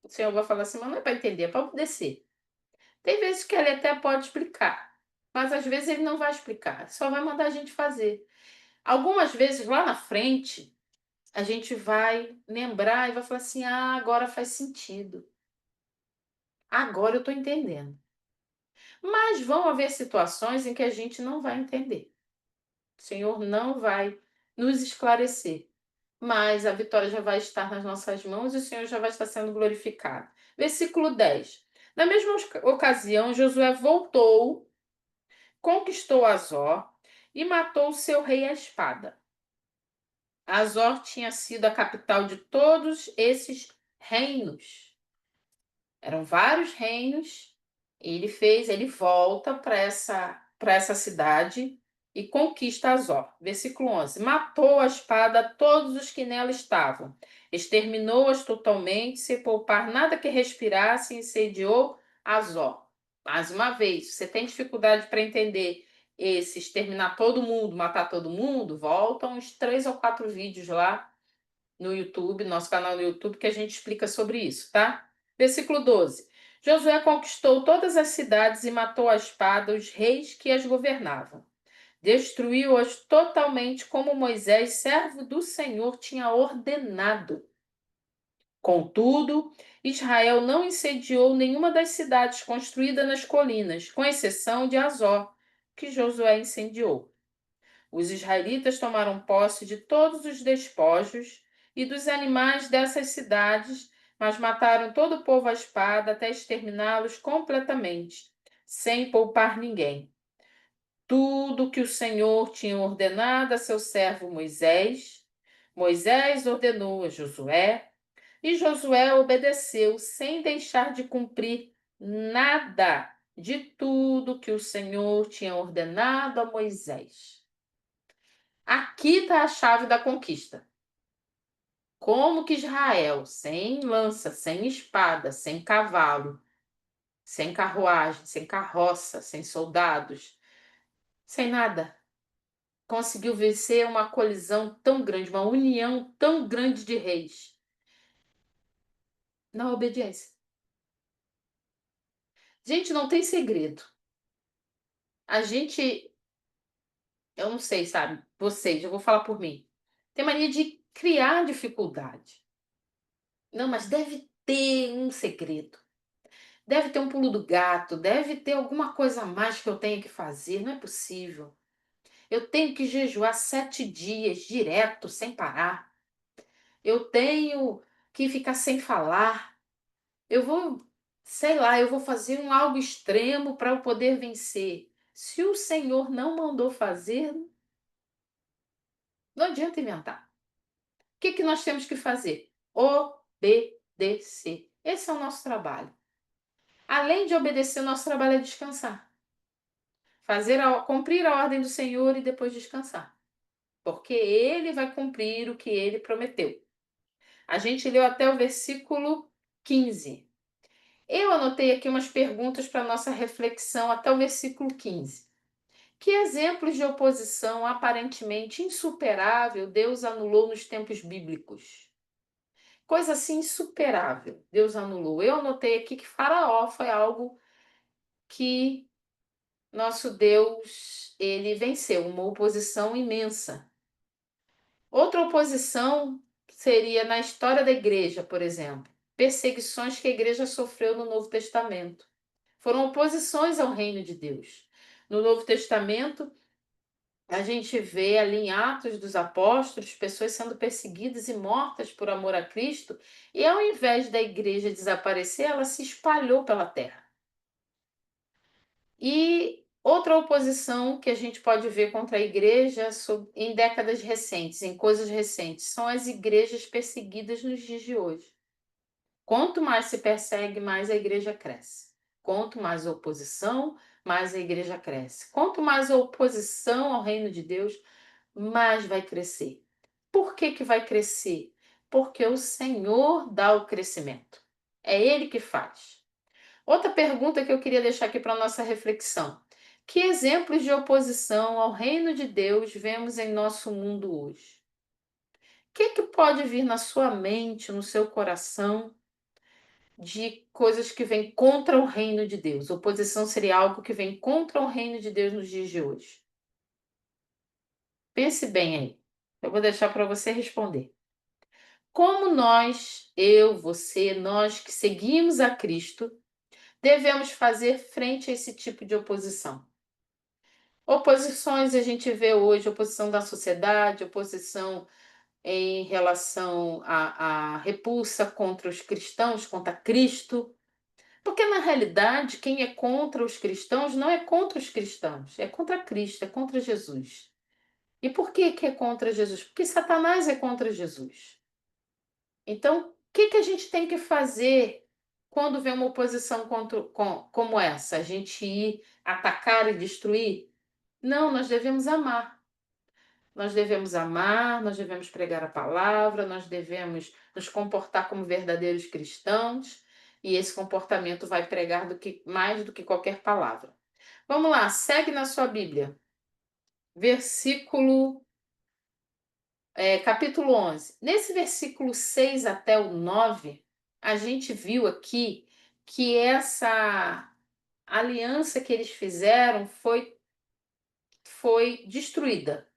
O Senhor vai falar assim, mas não é para entender, é para obedecer. Tem vezes que ele até pode explicar, mas às vezes ele não vai explicar, só vai mandar a gente fazer. Algumas vezes lá na frente, a gente vai lembrar e vai falar assim, ah, agora faz sentido. Agora eu estou entendendo. Mas vão haver situações em que a gente não vai entender. O Senhor não vai nos esclarecer. Mas a vitória já vai estar nas nossas mãos e o Senhor já vai estar sendo glorificado. Versículo 10. Na mesma ocasião, Josué voltou, conquistou Azor e matou seu rei à espada. Azor tinha sido a capital de todos esses reinos. Eram vários reinos. Ele volta para essa cidade e conquista Azor. Versículo 11. Matou a espada todos os que nela estavam. Exterminou-as totalmente, sem poupar nada que respirasse, e incendiou Azor. Mais uma vez, você tem dificuldade para entender esse exterminar todo mundo, matar todo mundo? Volta uns 3 ou 4 vídeos lá no YouTube, nosso canal no YouTube, que a gente explica sobre isso, tá? Versículo 12. Josué conquistou todas as cidades e matou à espada os reis que as governavam. Destruiu-as totalmente, como Moisés, servo do Senhor, tinha ordenado. Contudo, Israel não incendiou nenhuma das cidades construídas nas colinas, com exceção de Azor, que Josué incendiou. Os israelitas tomaram posse de todos os despojos e dos animais dessas cidades, mas mataram todo o povo à espada até exterminá-los completamente, sem poupar ninguém. Tudo que o Senhor tinha ordenado a seu servo Moisés, Moisés ordenou a Josué, e Josué obedeceu sem deixar de cumprir nada de tudo que o Senhor tinha ordenado a Moisés. Aqui está a chave da conquista. Como que Israel, sem lança, sem espada, sem cavalo, sem carruagem, sem carroça, sem soldados, sem nada, conseguiu vencer uma colisão tão grande, uma união tão grande de reis? Na obediência. Gente, não tem segredo. A gente, eu não sei, sabe? Vocês, eu vou falar por mim. Tem mania de criar dificuldade. Não, mas deve ter um segredo. Deve ter um pulo do gato, deve ter alguma coisa a mais que eu tenha que fazer, não é possível. Eu tenho que jejuar 7 dias direto, sem parar. Eu tenho que ficar sem falar. Eu vou, sei lá, eu vou fazer algo extremo para eu poder vencer. Se o Senhor não mandou fazer, não adianta inventar. O que que nós temos que fazer? Obedecer. Esse é o nosso trabalho. Além de obedecer, nosso trabalho é descansar. Cumprir a ordem do Senhor e depois descansar. Porque Ele vai cumprir o que Ele prometeu. A gente leu até o versículo 15. Eu anotei aqui umas perguntas para nossa reflexão até o versículo 15. Que exemplos de oposição aparentemente insuperável Deus anulou nos tempos bíblicos? Coisa assim insuperável, Deus anulou. Eu anotei aqui que Faraó foi algo que nosso Deus, ele venceu, uma oposição imensa. Outra oposição seria na história da igreja, por exemplo, perseguições que a igreja sofreu no Novo Testamento. Foram oposições ao reino de Deus. No Novo Testamento, a gente vê ali em Atos dos Apóstolos pessoas sendo perseguidas e mortas por amor a Cristo, e ao invés da igreja desaparecer, ela se espalhou pela terra. E outra oposição que a gente pode ver contra a igreja em décadas recentes, em coisas recentes, são as igrejas perseguidas nos dias de hoje. Quanto mais se persegue, mais a igreja cresce. Quanto mais oposição, mais a igreja cresce. Quanto mais oposição ao reino de Deus, mais vai crescer. Por que que vai crescer? Porque o Senhor dá o crescimento. É Ele que faz. Outra pergunta que eu queria deixar aqui para nossa reflexão. Que exemplos de oposição ao reino de Deus vemos em nosso mundo hoje? O que que pode vir na sua mente, no seu coração, de coisas que vêm contra o reino de Deus? Oposição seria algo que vem contra o reino de Deus nos dias de hoje. Pense bem aí. Eu vou deixar para você responder. Como nós, eu, você, nós que seguimos a Cristo, devemos fazer frente a esse tipo de oposição? Oposições a gente vê hoje, oposição da sociedade, oposição em relação à repulsa contra os cristãos, contra Cristo. Porque na realidade, quem é contra os cristãos não é contra os cristãos, é contra Cristo, é contra Jesus. E por que que é contra Jesus? Porque Satanás é contra Jesus. Então, o que que a gente tem que fazer quando vê uma oposição como essa? A gente ir atacar e destruir? Não, nós devemos amar. Nós devemos amar, nós devemos pregar a palavra, nós devemos nos comportar como verdadeiros cristãos, e esse comportamento vai pregar mais do que qualquer palavra. Vamos lá, segue na sua Bíblia. Versículo, capítulo 11. Nesse versículo 6 até o 9, a gente viu aqui que essa aliança que eles fizeram foi destruída.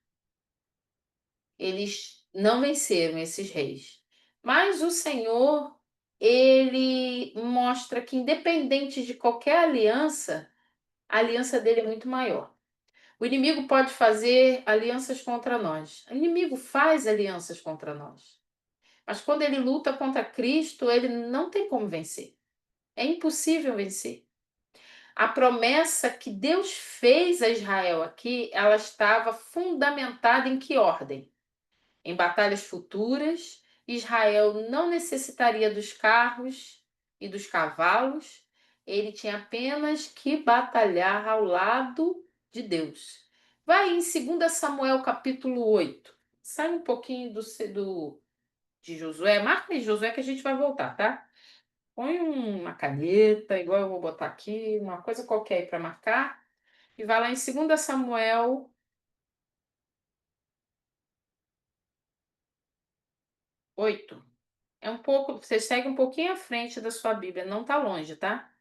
Eles não venceram esses reis. Mas o Senhor, ele mostra que independente de qualquer aliança, a aliança dele é muito maior. O inimigo pode fazer alianças contra nós. O inimigo faz alianças contra nós. Mas quando ele luta contra Cristo, ele não tem como vencer. É impossível vencer. A promessa que Deus fez a Israel aqui, ela estava fundamentada em que ordem? Em batalhas futuras, Israel não necessitaria dos carros e dos cavalos, ele tinha apenas que batalhar ao lado de Deus. Vai em 2 Samuel capítulo 8. Sai um pouquinho de Josué, marca aí Josué que a gente vai voltar, tá? Põe uma caneta, igual eu vou botar aqui, uma coisa qualquer aí para marcar, e vai lá em 2 Samuel 8. É um pouco, você segue um pouquinho à frente da sua Bíblia, não tá longe, tá?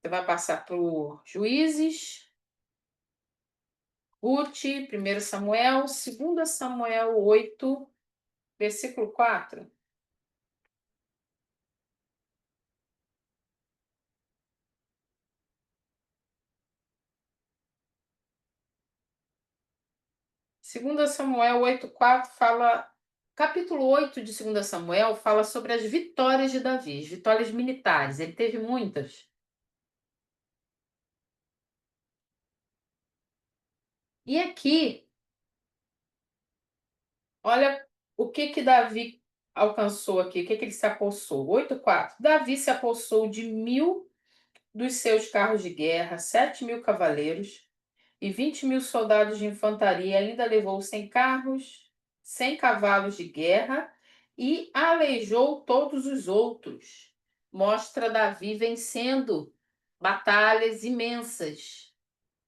Você vai passar por Juízes, Ruth, 1 Samuel, 2 Samuel 8, versículo 4. 2 Samuel 8,4 fala. Capítulo 8 de 2 Samuel fala sobre as vitórias de Davi, as vitórias militares. Ele teve muitas. E aqui, olha o que que Davi alcançou aqui, o que que ele se apossou. 8,4. Davi se apossou de 1.000 dos seus carros de guerra, 7.000 cavaleiros e 20.000 soldados de infantaria. Ainda levou 100 carros, 100 cavalos de guerra e aleijou todos os outros. Mostra Davi vencendo batalhas imensas,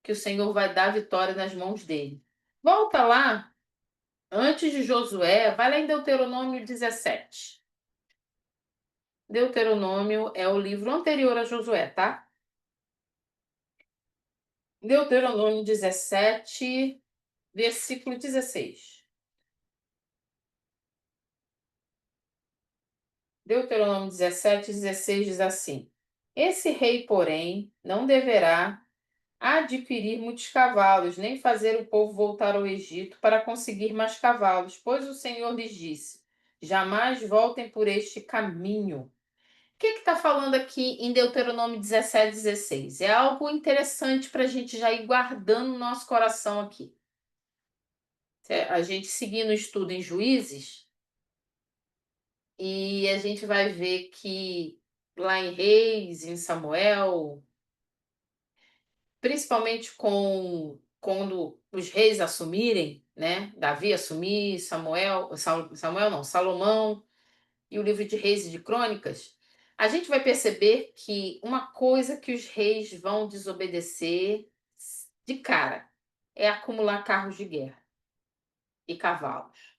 que o Senhor vai dar vitória nas mãos dele. Volta lá, antes de Josué, vai lá em Deuteronômio 17. Deuteronômio é o livro anterior a Josué, tá? Deuteronômio 17, versículo 16. Deuteronômio 17, 16 diz assim: Esse rei, porém, não deverá adquirir muitos cavalos, nem fazer o povo voltar ao Egito para conseguir mais cavalos, pois o Senhor lhes disse: Jamais voltem por este caminho. O que está falando aqui em Deuteronômio 17, 16? É algo interessante para a gente já ir guardando no nosso coração aqui. A gente seguindo o estudo em Juízes, e a gente vai ver que lá em Reis, em Samuel, principalmente quando os reis assumirem, né? Davi assumir, Samuel não, Salomão e o livro de Reis e de Crônicas, a gente vai perceber que uma coisa que os reis vão desobedecer de cara é acumular carros de guerra e cavalos.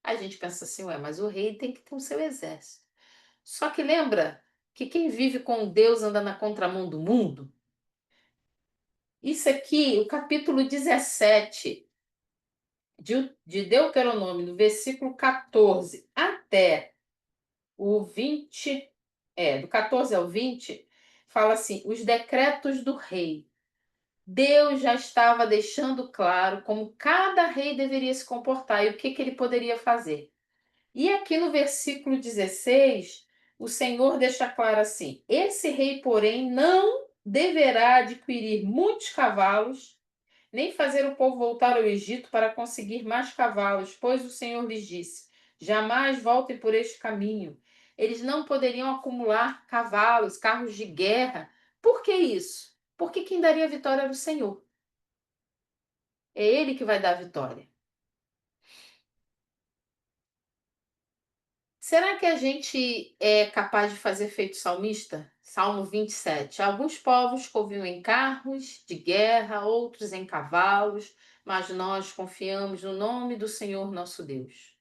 A gente pensa assim, ué, mas o rei tem que ter o seu exército. Só que lembra que quem vive com Deus anda na contramão do mundo? Isso aqui, o capítulo 17 de Deuteronômio, no versículo 14 até o 20, do 14 ao 20, fala assim: os decretos do rei. Deus já estava deixando claro como cada rei deveria se comportar e o que ele poderia fazer. E aqui no versículo 16, o Senhor deixa claro assim: esse rei, porém, não deverá adquirir muitos cavalos, nem fazer o povo voltar ao Egito para conseguir mais cavalos, pois o Senhor lhes disse: jamais voltem por este caminho. Eles não poderiam acumular cavalos, carros de guerra. Por que isso? Porque quem daria a vitória era o Senhor. É Ele que vai dar a vitória. Será que a gente é capaz de fazer feito salmista? Salmo 27. Alguns povos confiam em carros de guerra, outros em cavalos, mas nós confiamos no nome do Senhor nosso Deus.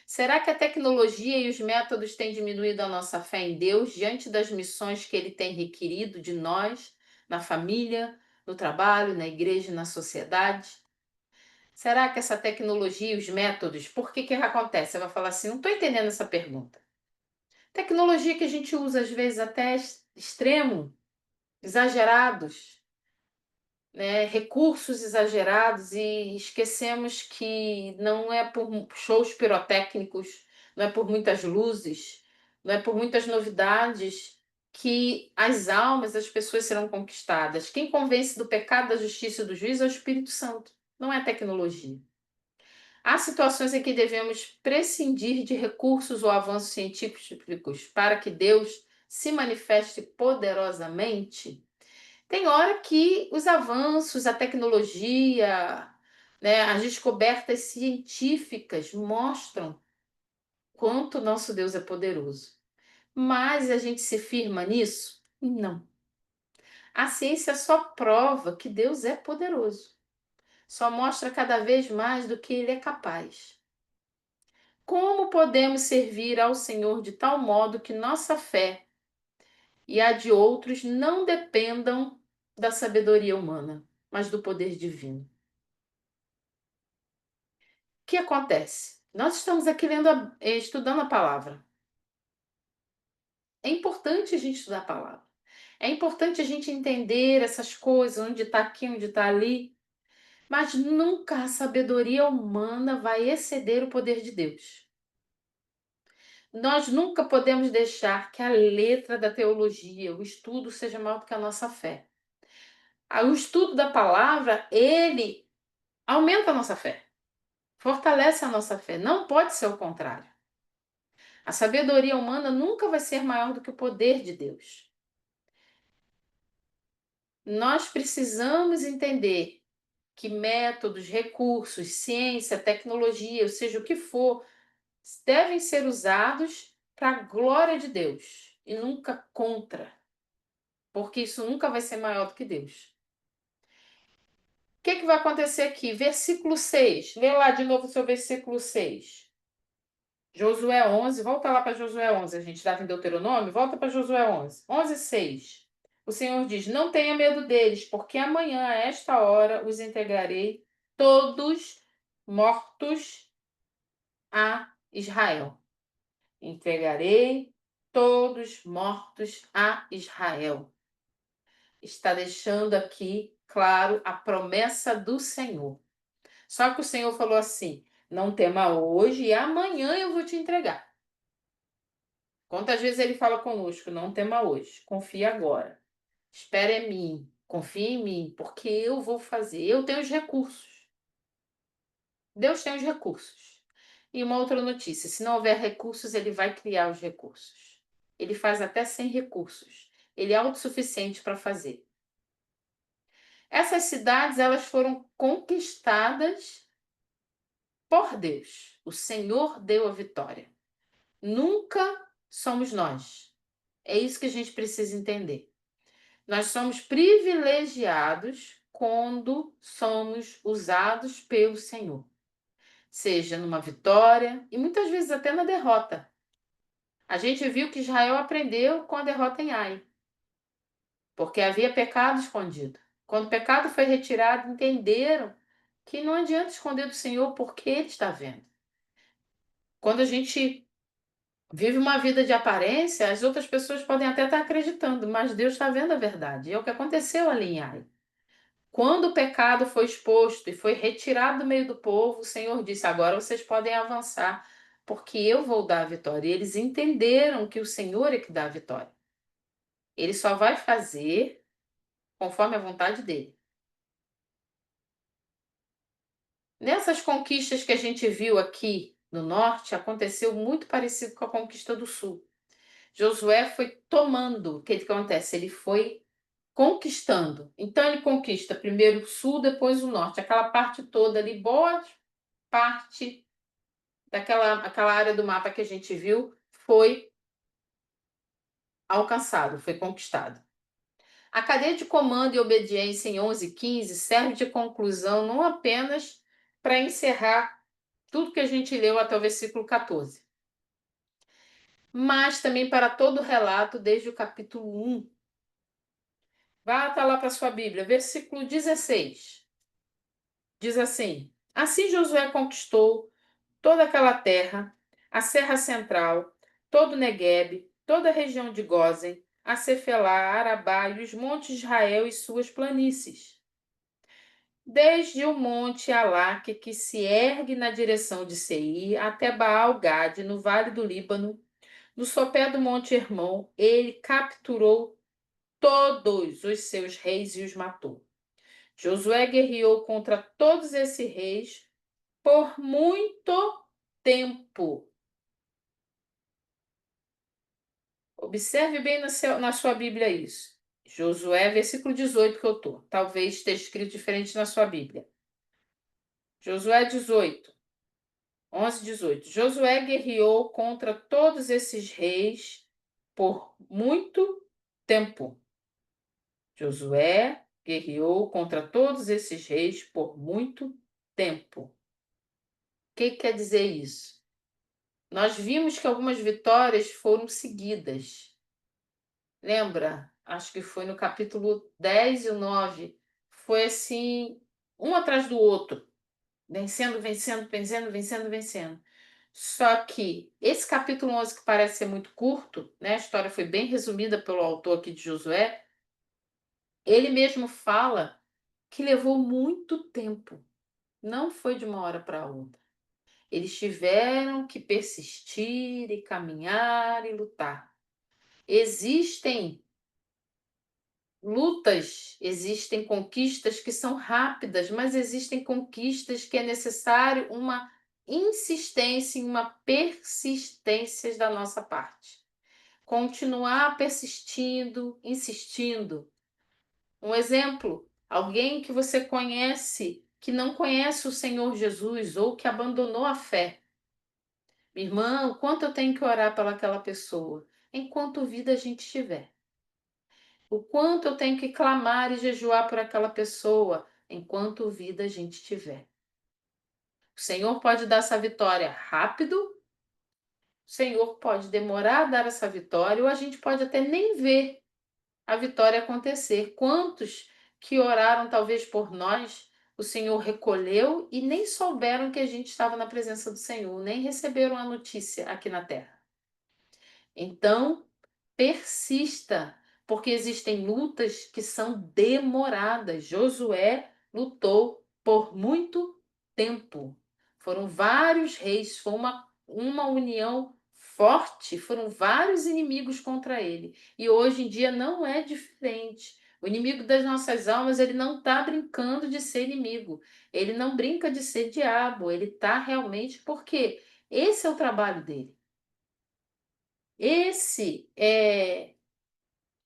Será que a tecnologia e os métodos têm diminuído a nossa fé em Deus diante das missões que Ele tem requerido de nós, na família, no trabalho, na igreja e na sociedade? Será que essa tecnologia e os métodos, por que que acontece? Você vai falar assim, não estou entendendo essa pergunta. Tecnologia que a gente usa às vezes até extremo, exagerados, né? Recursos exagerados e esquecemos que não é por shows pirotécnicos, não é por muitas luzes, não é por muitas novidades que as almas das pessoas serão conquistadas. Quem convence do pecado, da justiça e do juízo é o Espírito Santo, não é a tecnologia. Há situações em que devemos prescindir de recursos ou avanços científicos para que Deus se manifeste poderosamente. Tem hora que os avanços, a tecnologia, né, as descobertas científicas mostram quanto nosso Deus é poderoso. Mas a gente se firma nisso? Não. A ciência só prova que Deus é poderoso. Só mostra cada vez mais do que ele é capaz. Como podemos servir ao Senhor de tal modo que nossa fé e a de outros não dependam da sabedoria humana, mas do poder divino? O que acontece? Nós estamos aqui estudando a palavra. É importante a gente estudar a palavra. É importante a gente entender essas coisas, onde está aqui, onde está ali. Mas nunca a sabedoria humana vai exceder o poder de Deus. Nós nunca podemos deixar que a letra da teologia, o estudo, seja maior do que a nossa fé. O estudo da palavra, ele aumenta a nossa fé, fortalece a nossa fé. Não pode ser o contrário. A sabedoria humana nunca vai ser maior do que o poder de Deus. Nós precisamos entender que métodos, recursos, ciência, tecnologia, ou seja, o que for, devem ser usados para a glória de Deus e nunca contra, porque isso nunca vai ser maior do que Deus. O que vai acontecer aqui? Versículo 6. Lê lá de novo o seu versículo 6. Josué 11, volta lá para Josué 11. A gente estava em Deuteronômio, volta para Josué 11. 11, 6. O Senhor diz: Não tenha medo deles, porque amanhã, a esta hora, os entregarei todos mortos a Israel. Entregarei todos mortos a Israel. Está deixando aqui claro a promessa do Senhor. Só que o Senhor falou assim: não tema hoje e amanhã eu vou te entregar. Quantas vezes ele fala conosco: não tema hoje, confie agora. Espere em mim, confie em mim, porque eu vou fazer. Eu tenho os recursos. Deus tem os recursos. E uma outra notícia: se não houver recursos, ele vai criar os recursos. Ele faz até sem recursos. Ele é autossuficiente para fazer. Essas cidades, elas foram conquistadas por Deus. O Senhor deu a vitória. Nunca somos nós. É isso que a gente precisa entender. Nós somos privilegiados quando somos usados pelo Senhor. Seja numa vitória e muitas vezes até na derrota. A gente viu que Israel aprendeu com a derrota em Ai, porque havia pecado escondido. Quando o pecado foi retirado, entenderam que não adianta esconder do Senhor porque Ele está vendo. Quando a gente vive uma vida de aparência, as outras pessoas podem até estar acreditando, mas Deus está vendo a verdade. E é o que aconteceu ali em Ai. Quando o pecado foi exposto e foi retirado do meio do povo, o Senhor disse: agora vocês podem avançar, porque eu vou dar a vitória. E eles entenderam que o Senhor é que dá a vitória. Ele só vai fazer conforme a vontade dele. Nessas conquistas que a gente viu aqui no norte, aconteceu muito parecido com a conquista do sul. Josué foi tomando. O que acontece? Ele foi conquistando. Então ele conquista primeiro o sul, depois o norte. Aquela parte toda ali, boa parte aquela área do mapa que a gente viu foi alcançado, foi conquistado. A cadeia de comando e obediência em 11 e 15 serve de conclusão não apenas para encerrar tudo que a gente leu até o versículo 14, mas também para todo o relato desde o capítulo 1. Vá até lá para sua Bíblia, versículo 16. Diz assim: Assim Josué conquistou toda aquela terra, a Serra Central, todo o Neguebe, toda a região de Gósen, a Cefelá, Arabá e os montes de Israel e suas planícies. Desde o monte Alaque, que se ergue na direção de Seir, até Baal-Gade, no vale do Líbano, no sopé do monte Hermon, ele capturou todos os seus reis e os matou. Josué guerreou contra todos esses reis por muito tempo. Observe bem na sua Bíblia isso. Josué, versículo 18 que eu estou. Talvez esteja escrito diferente na sua Bíblia. Josué 18, 11, 18. Josué guerreou contra todos esses reis por muito tempo. Josué guerreou contra todos esses reis por muito tempo. O que quer dizer isso? Nós vimos que algumas vitórias foram seguidas. Lembra? Acho que foi no capítulo 10 e o 9. Foi assim, um atrás do outro. Vencendo, vencendo, vencendo, vencendo, vencendo. Só que esse capítulo 11, que parece ser muito curto, né? A história foi bem resumida pelo autor aqui de Josué. Ele mesmo fala que levou muito tempo, não foi de uma hora para outra. Eles tiveram que persistir e caminhar e lutar. Existem lutas, existem conquistas que são rápidas, mas existem conquistas que é necessário uma insistência e uma persistência da nossa parte. Continuar persistindo, insistindo. Um exemplo, alguém que você conhece que não conhece o Senhor Jesus ou que abandonou a fé. Minha irmã, o quanto eu tenho que orar pelaquela pessoa? Enquanto vida a gente tiver. O quanto eu tenho que clamar e jejuar por aquela pessoa? Enquanto vida a gente tiver. O Senhor pode dar essa vitória rápido, o Senhor pode demorar a dar essa vitória, ou a gente pode até nem ver a vitória acontecer. Quantos que oraram talvez por nós, o Senhor recolheu e nem souberam que a gente estava na presença do Senhor, nem receberam a notícia aqui na terra. Então, persista, porque existem lutas que são demoradas. Josué lutou por muito tempo. Foram vários reis, foi uma união forte, foram vários inimigos contra ele. E hoje em dia não é diferente. O inimigo das nossas almas, ele não está brincando de ser inimigo. Ele não brinca de ser diabo. Ele está realmente porque esse é o trabalho dele. Esse é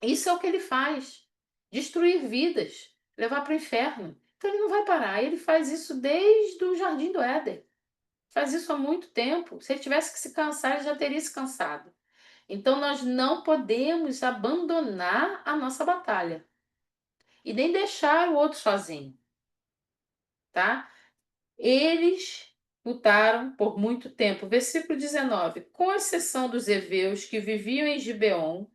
Isso é o que ele faz: destruir vidas, levar para o inferno. Então ele não vai parar. Ele faz isso desde o Jardim do Éden. Faz isso há muito tempo. Se ele tivesse que se cansar, ele já teria se cansado. Então nós não podemos abandonar a nossa batalha e nem deixar o outro sozinho, tá? Eles lutaram por muito tempo. Versículo 19. Com exceção dos heveus que viviam em Gibeon,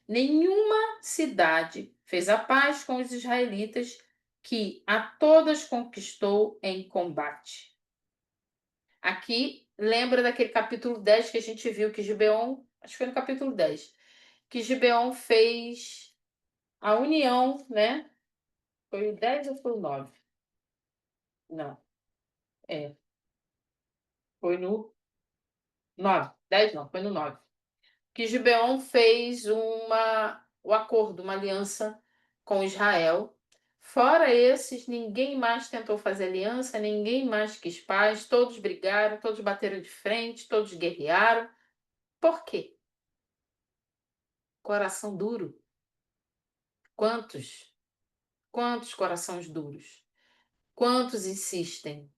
nenhuma cidade fez a paz com os israelitas, que a todas conquistou em combate. Aqui lembra daquele capítulo 10 que a gente viu que Gibeon, acho que foi no capítulo 10, que Gibeon fez a união, né? Foi o 10 ou foi o 9? Não, é, foi no 9. 10 não, foi no 9. Que Gibeon fez o acordo, uma aliança com Israel. Fora esses, ninguém mais tentou fazer aliança, ninguém mais quis paz, todos brigaram, todos bateram de frente, todos guerrearam. Por quê? Coração duro. Quantos? Quantos corações duros? Quantos insistem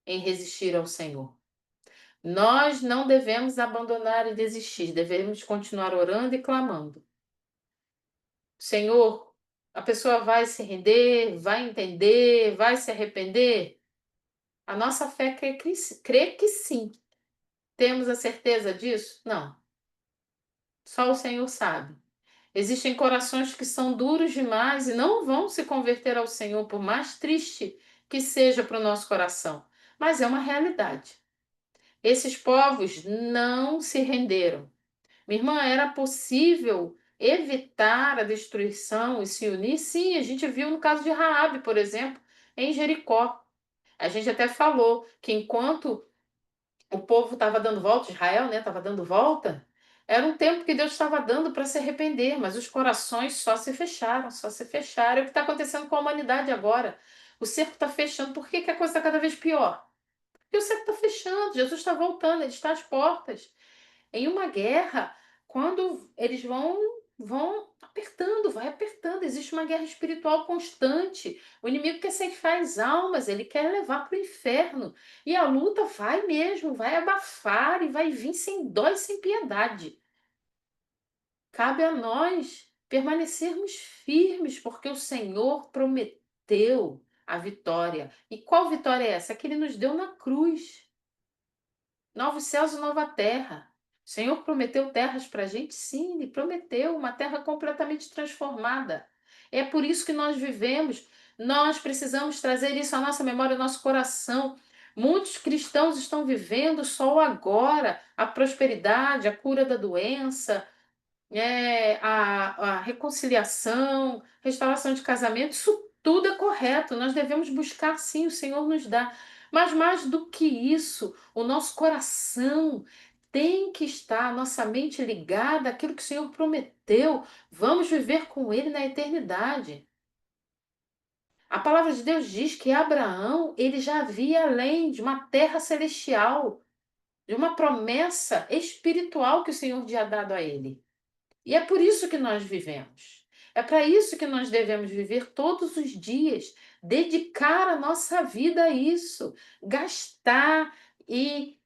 em resistir ao Senhor? Nós não devemos abandonar e desistir, devemos continuar orando e clamando. Senhor, a pessoa vai se render, vai entender, vai se arrepender? A nossa fé crê que sim. Temos a certeza disso? Não. Só o Senhor sabe. Existem corações que são duros demais e não vão se converter ao Senhor, por mais triste que seja para o nosso coração. Mas é uma realidade. Esses povos não se renderam. Minha irmã, era possível evitar a destruição e se unir? Sim, a gente viu no caso de Raabe, por exemplo, em Jericó. A gente até falou que enquanto o povo estava dando volta, Israel, né, estava dando volta, era um tempo que Deus estava dando para se arrepender, mas os corações só se fecharam, só se fecharam. É o que está acontecendo com a humanidade agora. O cerco está fechando. Por que que a coisa está cada vez pior? Porque o cerco está fechando, Jesus está voltando, ele está às portas. Em uma guerra, quando eles vão apertando, vai apertando, existe uma guerra espiritual constante. O inimigo quer ceifar as almas, ele quer levar para o inferno. E a luta vai mesmo, vai abafar e vai vir sem dó e sem piedade. Cabe a nós permanecermos firmes, porque o Senhor prometeu a vitória. E qual vitória é essa? Que ele nos deu na cruz. Novos céus e nova terra. O Senhor prometeu terras para a gente? Sim, Ele prometeu uma terra completamente transformada. É por isso que nós vivemos. Nós precisamos trazer isso à nossa memória, ao nosso coração. Muitos cristãos estão vivendo só agora a prosperidade, a cura da doença, a reconciliação, restauração de casamento. Isso Tudo é correto, nós devemos buscar sim, o Senhor nos dá. Mas mais do que isso, o nosso coração tem que estar, a nossa mente ligada àquilo que o Senhor prometeu. Vamos viver com Ele na eternidade. A palavra de Deus diz que Abraão, ele já via além de uma terra celestial, de uma promessa espiritual que o Senhor tinha dado a ele. E é por isso que nós vivemos. É para isso que nós devemos viver todos os dias, dedicar a nossa vida a isso, gastar e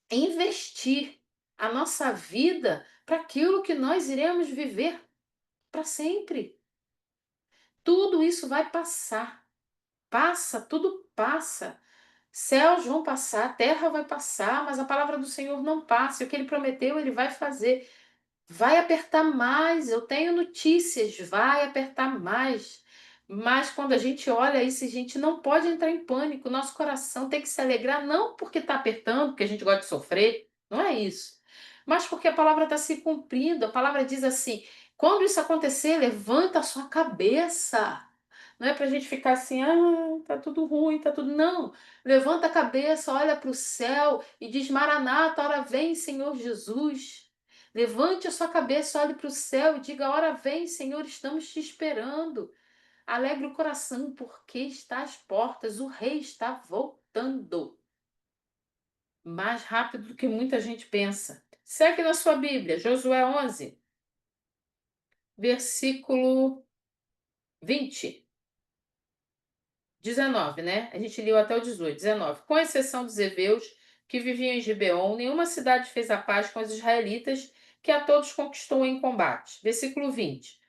investir a nossa vida para aquilo que nós iremos viver para sempre. Tudo isso vai passar. Passa, tudo passa. Céus vão passar, terra vai passar, mas a palavra do Senhor não passa. E o que ele prometeu, ele vai fazer. Vai apertar mais, eu tenho notícias, vai apertar mais. Mas quando a gente olha isso, a gente não pode entrar em pânico. Nosso coração tem que se alegrar, não porque está apertando, porque a gente gosta de sofrer, não é isso. Mas porque a palavra está se cumprindo. A palavra diz assim: quando isso acontecer, levanta a sua cabeça. Não é para a gente ficar assim, tá tudo ruim, tá tudo. Não. Levanta a cabeça, olha para o céu e diz: Maranata, hora vem, Senhor Jesus. Levante a sua cabeça, olhe para o céu e diga: hora vem, Senhor, estamos te esperando. Alegre o coração, porque está às portas, o rei está voltando. Mais rápido do que muita gente pensa. Segue na sua Bíblia, Josué 11, versículo 20. 19, né? A gente leu até o 18, 19. Com exceção dos heveus que viviam em Gibeon, nenhuma cidade fez a paz com os israelitas, que a todos conquistou em combate. Versículo 20.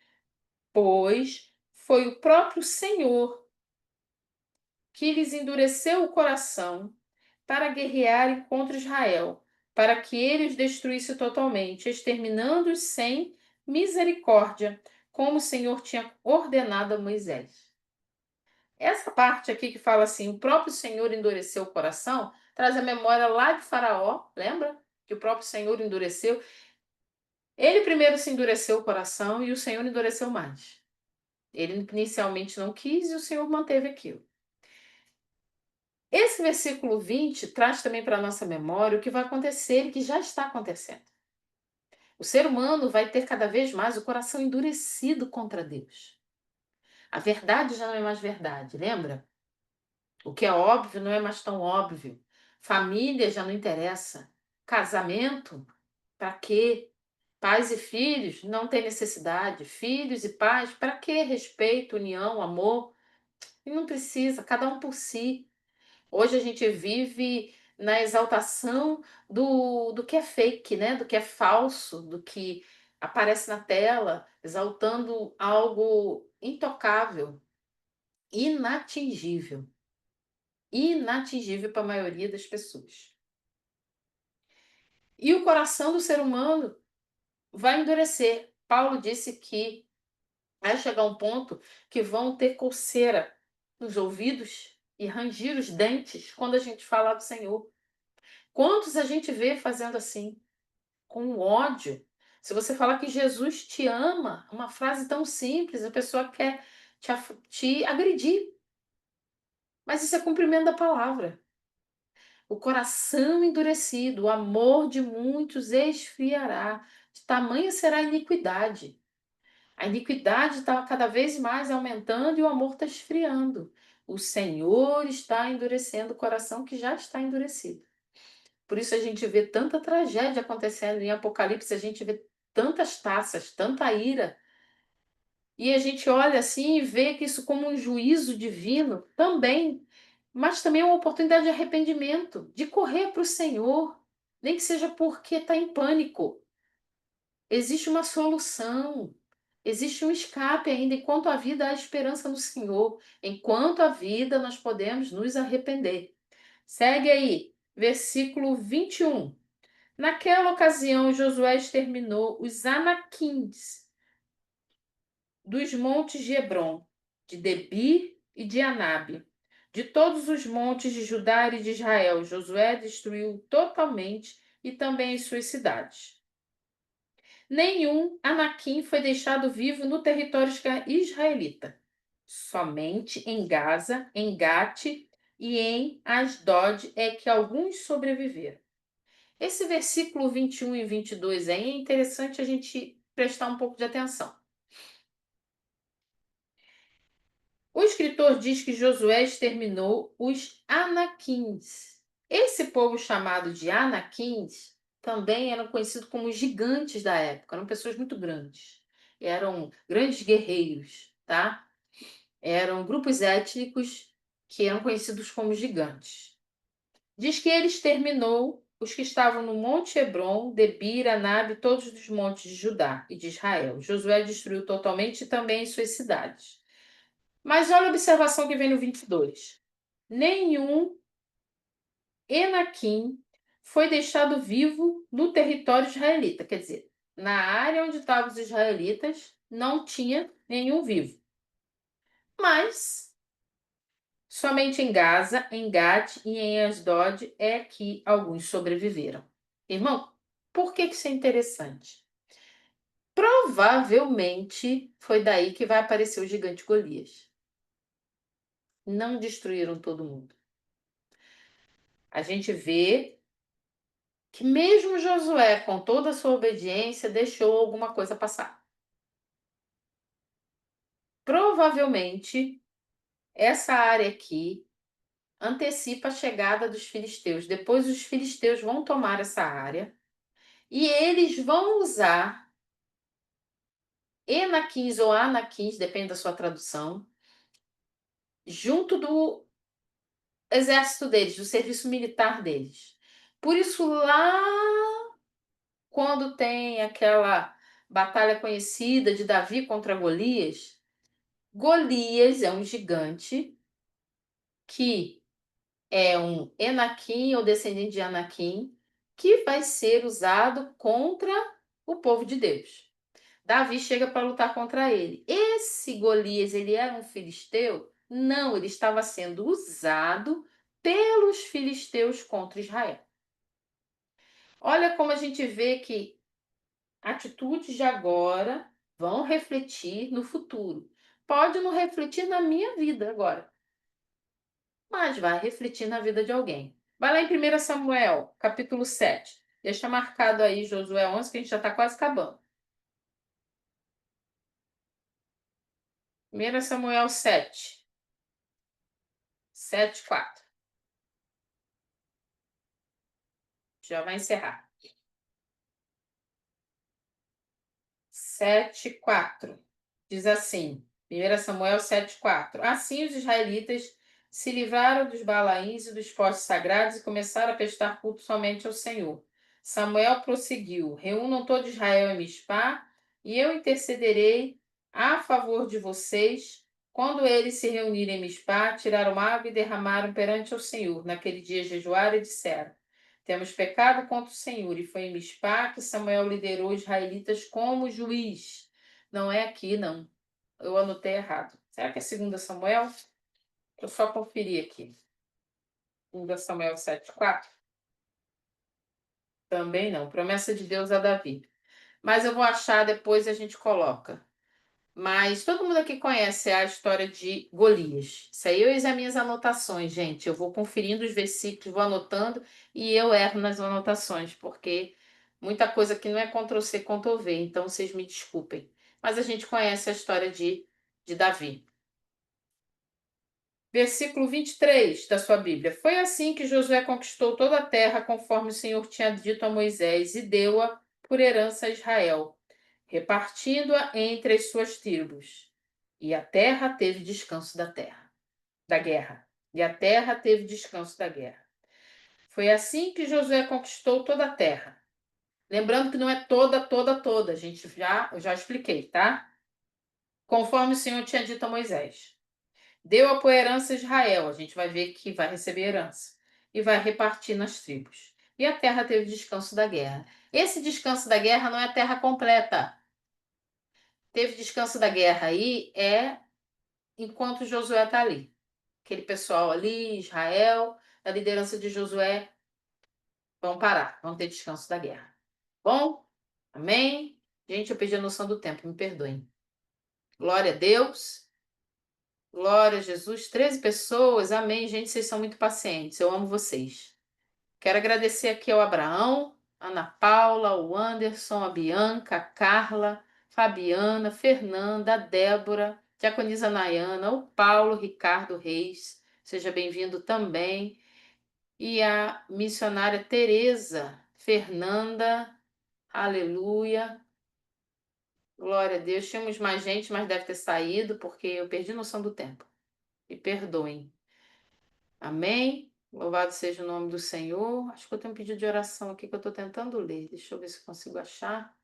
Pois foi o próprio Senhor que lhes endureceu o coração para guerrearem contra Israel, para que ele os destruísse totalmente, exterminando-os sem misericórdia, como o Senhor tinha ordenado a Moisés. Essa parte aqui que fala assim, o próprio Senhor endureceu o coração, traz a memória lá de Faraó, lembra? Que o próprio Senhor endureceu. Ele primeiro se endureceu o coração e o Senhor endureceu mais. Ele inicialmente não quis e o Senhor manteve aquilo. Esse versículo 20 traz também para a nossa memória o que vai acontecer e que já está acontecendo. O ser humano vai ter cada vez mais o coração endurecido contra Deus. A verdade já não é mais verdade, lembra? O que é óbvio não é mais tão óbvio. Família já não interessa. Casamento, para quê? Pais e filhos, não tem necessidade. Filhos e pais, para quê? Respeito, união, amor. E não precisa, cada um por si. Hoje a gente vive na exaltação do que é fake, né? Do que é falso, do que aparece na tela, exaltando algo intocável, inatingível. Inatingível para a maioria das pessoas. E o coração do ser humano vai endurecer. Paulo disse que vai chegar um ponto que vão ter coceira nos ouvidos e ranger os dentes quando a gente falar do Senhor. Quantos a gente vê fazendo assim, com ódio? Se você falar que Jesus te ama, uma frase tão simples, a pessoa quer te agredir. Mas isso é cumprimento da palavra. O coração endurecido, o amor de muitos esfriará. De tamanha será a iniquidade. A iniquidade está cada vez mais aumentando e o amor está esfriando. O Senhor está endurecendo o coração que já está endurecido. Por isso a gente vê tanta tragédia acontecendo em Apocalipse, a gente vê tantas taças, tanta ira. E a gente olha assim e vê que isso como um juízo divino também, mas também é uma oportunidade de arrependimento, de correr para o Senhor, nem que seja porque está em pânico. Existe uma solução, existe um escape ainda. Enquanto a vida, há esperança no Senhor. Enquanto a vida, nós podemos nos arrepender. Segue aí, versículo 21. Naquela ocasião, Josué exterminou os anaquins dos montes de Hebron, de Debir e de Anabe. De todos os montes de Judá e de Israel, Josué destruiu totalmente e também as suas cidades. Nenhum Anaquim foi deixado vivo no território israelita. Somente em Gaza, em Gate e em Asdod é que alguns sobreviveram. Esse versículo 21 e 22 aí é interessante a gente prestar um pouco de atenção. O escritor diz que Josué exterminou os Anaquins. Esse povo chamado de Anaquins também eram conhecidos como gigantes da época, eram pessoas muito grandes. Eram grandes guerreiros, tá? Eram grupos étnicos que eram conhecidos como gigantes. Diz que ele exterminou os que estavam no Monte Hebron, Debir, Anab, todos os montes de Judá e de Israel. Josué destruiu totalmente também suas cidades. Mas olha a observação que vem no 22. Nenhum Enaquim foi deixado vivo no território israelita. Quer dizer, na área onde estavam os israelitas, não tinha nenhum vivo. Mas somente em Gaza, em Gat e em Asdod é que alguns sobreviveram. Irmão, por que isso é interessante? Provavelmente foi daí que vai aparecer o gigante Golias. Não destruíram todo mundo. A gente vê que mesmo Josué, com toda a sua obediência, deixou alguma coisa passar. Provavelmente, essa área aqui antecipa a chegada dos filisteus. Depois, os filisteus vão tomar essa área e eles vão usar Enaquins ou Anaquins, depende da sua tradução, junto do exército deles, do serviço militar deles. Por isso, lá quando tem aquela batalha conhecida de Davi contra Golias, Golias é um gigante que é um Enaquim ou descendente de Anaquim, que vai ser usado contra o povo de Deus. Davi chega para lutar contra ele. Esse Golias, ele era um filisteu? Não, ele estava sendo usado pelos filisteus contra Israel. Olha como a gente vê que atitudes de agora vão refletir no futuro. Pode não refletir na minha vida agora, mas vai refletir na vida de alguém. Vai lá em 1 Samuel, capítulo 7. Deixa marcado aí Josué 11, que a gente já está quase acabando. 1 Samuel 7, 7, 4. Já vai encerrar. 7, 4. Diz assim, 1 Samuel 7, 4. Assim os israelitas se livraram dos Balaíns e dos postes sagrados e começaram a prestar culto somente ao Senhor. Samuel prosseguiu: reúnam todo Israel em Mispá, e eu intercederei a favor de vocês. Quando eles se reunirem em Mispá, tiraram água e derramaram perante o Senhor. Naquele dia jejuaram e disseram: temos pecado contra o Senhor. E foi em Mispá que Samuel liderou os israelitas como juiz. Não é aqui, não. Eu anotei errado. Será que é 2 Samuel? Eu só conferi aqui. 2 Samuel 7:4? Também não. Promessa de Deus a Davi. Mas eu vou achar depois e a gente coloca. Mas todo mundo aqui conhece a história de Golias. Isso aí eu e as minhas anotações, gente. Eu vou conferindo os versículos, vou anotando e eu erro nas anotações, porque muita coisa aqui não é Ctrl+C, Ctrl+V, então vocês me desculpem. Mas a gente conhece a história de Davi. Versículo 23 da sua Bíblia. Foi assim que Josué conquistou toda a terra, conforme o Senhor tinha dito a Moisés, e deu-a por herança a Israel, repartindo-a entre as suas tribos. E a terra teve descanso da guerra. E a terra teve descanso da guerra. Foi assim que Josué conquistou toda a terra. Lembrando que não é toda, toda, toda. Eu já expliquei, tá? Conforme o Senhor tinha dito a Moisés. Deu-a por herança a Israel. A gente vai ver que vai receber herança. E vai repartir nas tribos. E a terra teve descanso da guerra. Esse descanso da guerra não é a terra completa. Teve descanso da guerra aí enquanto Josué está ali. Aquele pessoal ali, Israel, a liderança de Josué, vão parar, vão ter descanso da guerra. Bom? Amém? Gente, eu perdi a noção do tempo, me perdoem. Glória a Deus. Glória a Jesus. 13 pessoas. Amém, gente. Vocês são muito pacientes. Eu amo vocês. Quero agradecer aqui ao Abraão, a Ana Paula, o Anderson, a Bianca, a Carla, Fabiana, Fernanda, a Débora, Diaconisa Nayana, o Paulo Ricardo Reis. Seja bem-vindo também. E a missionária Teresa Fernanda. Aleluia. Glória a Deus. Tínhamos mais gente, mas deve ter saído porque eu perdi noção do tempo. Me perdoem. Amém? Louvado seja o nome do Senhor. Acho que eu tenho um pedido de oração aqui que eu estou tentando ler. Deixa eu ver se consigo achar.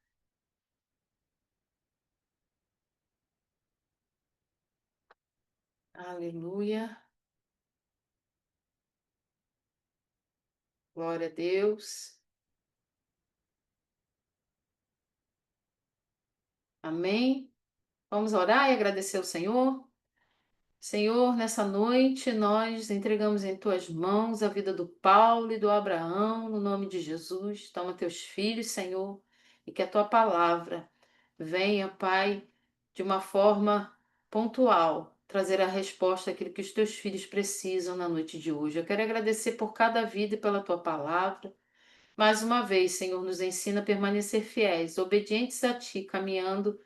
Aleluia. Glória a Deus. Amém. Vamos orar e agradecer ao Senhor. Senhor, nessa noite nós entregamos em tuas mãos a vida do Paulo e do Abraão, no nome de Jesus. Toma teus filhos, Senhor, e que a tua palavra venha, Pai, de uma forma pontual, trazer a resposta àquilo que os teus filhos precisam na noite de hoje. Eu quero agradecer por cada vida e pela tua palavra. Mais uma vez, Senhor, nos ensina a permanecer fiéis, obedientes a ti, caminhando,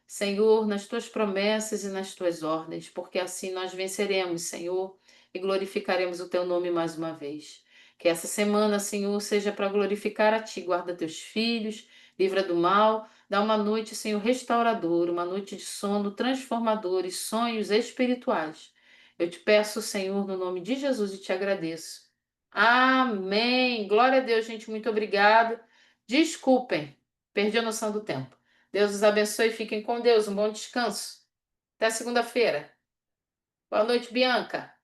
Senhor, nas tuas promessas e nas tuas ordens, porque assim nós venceremos, Senhor, e glorificaremos o teu nome mais uma vez. Que essa semana, Senhor, seja para glorificar a ti, guarda teus filhos, livra do mal, dá uma noite, Senhor, restauradora, uma noite de sono transformador e sonhos espirituais. Eu te peço, Senhor, no nome de Jesus e te agradeço. Amém. Glória a Deus, gente, muito obrigada. Desculpem, perdi a noção do tempo. Deus os abençoe e fiquem com Deus. Um bom descanso. Até segunda-feira. Boa noite, Bianca.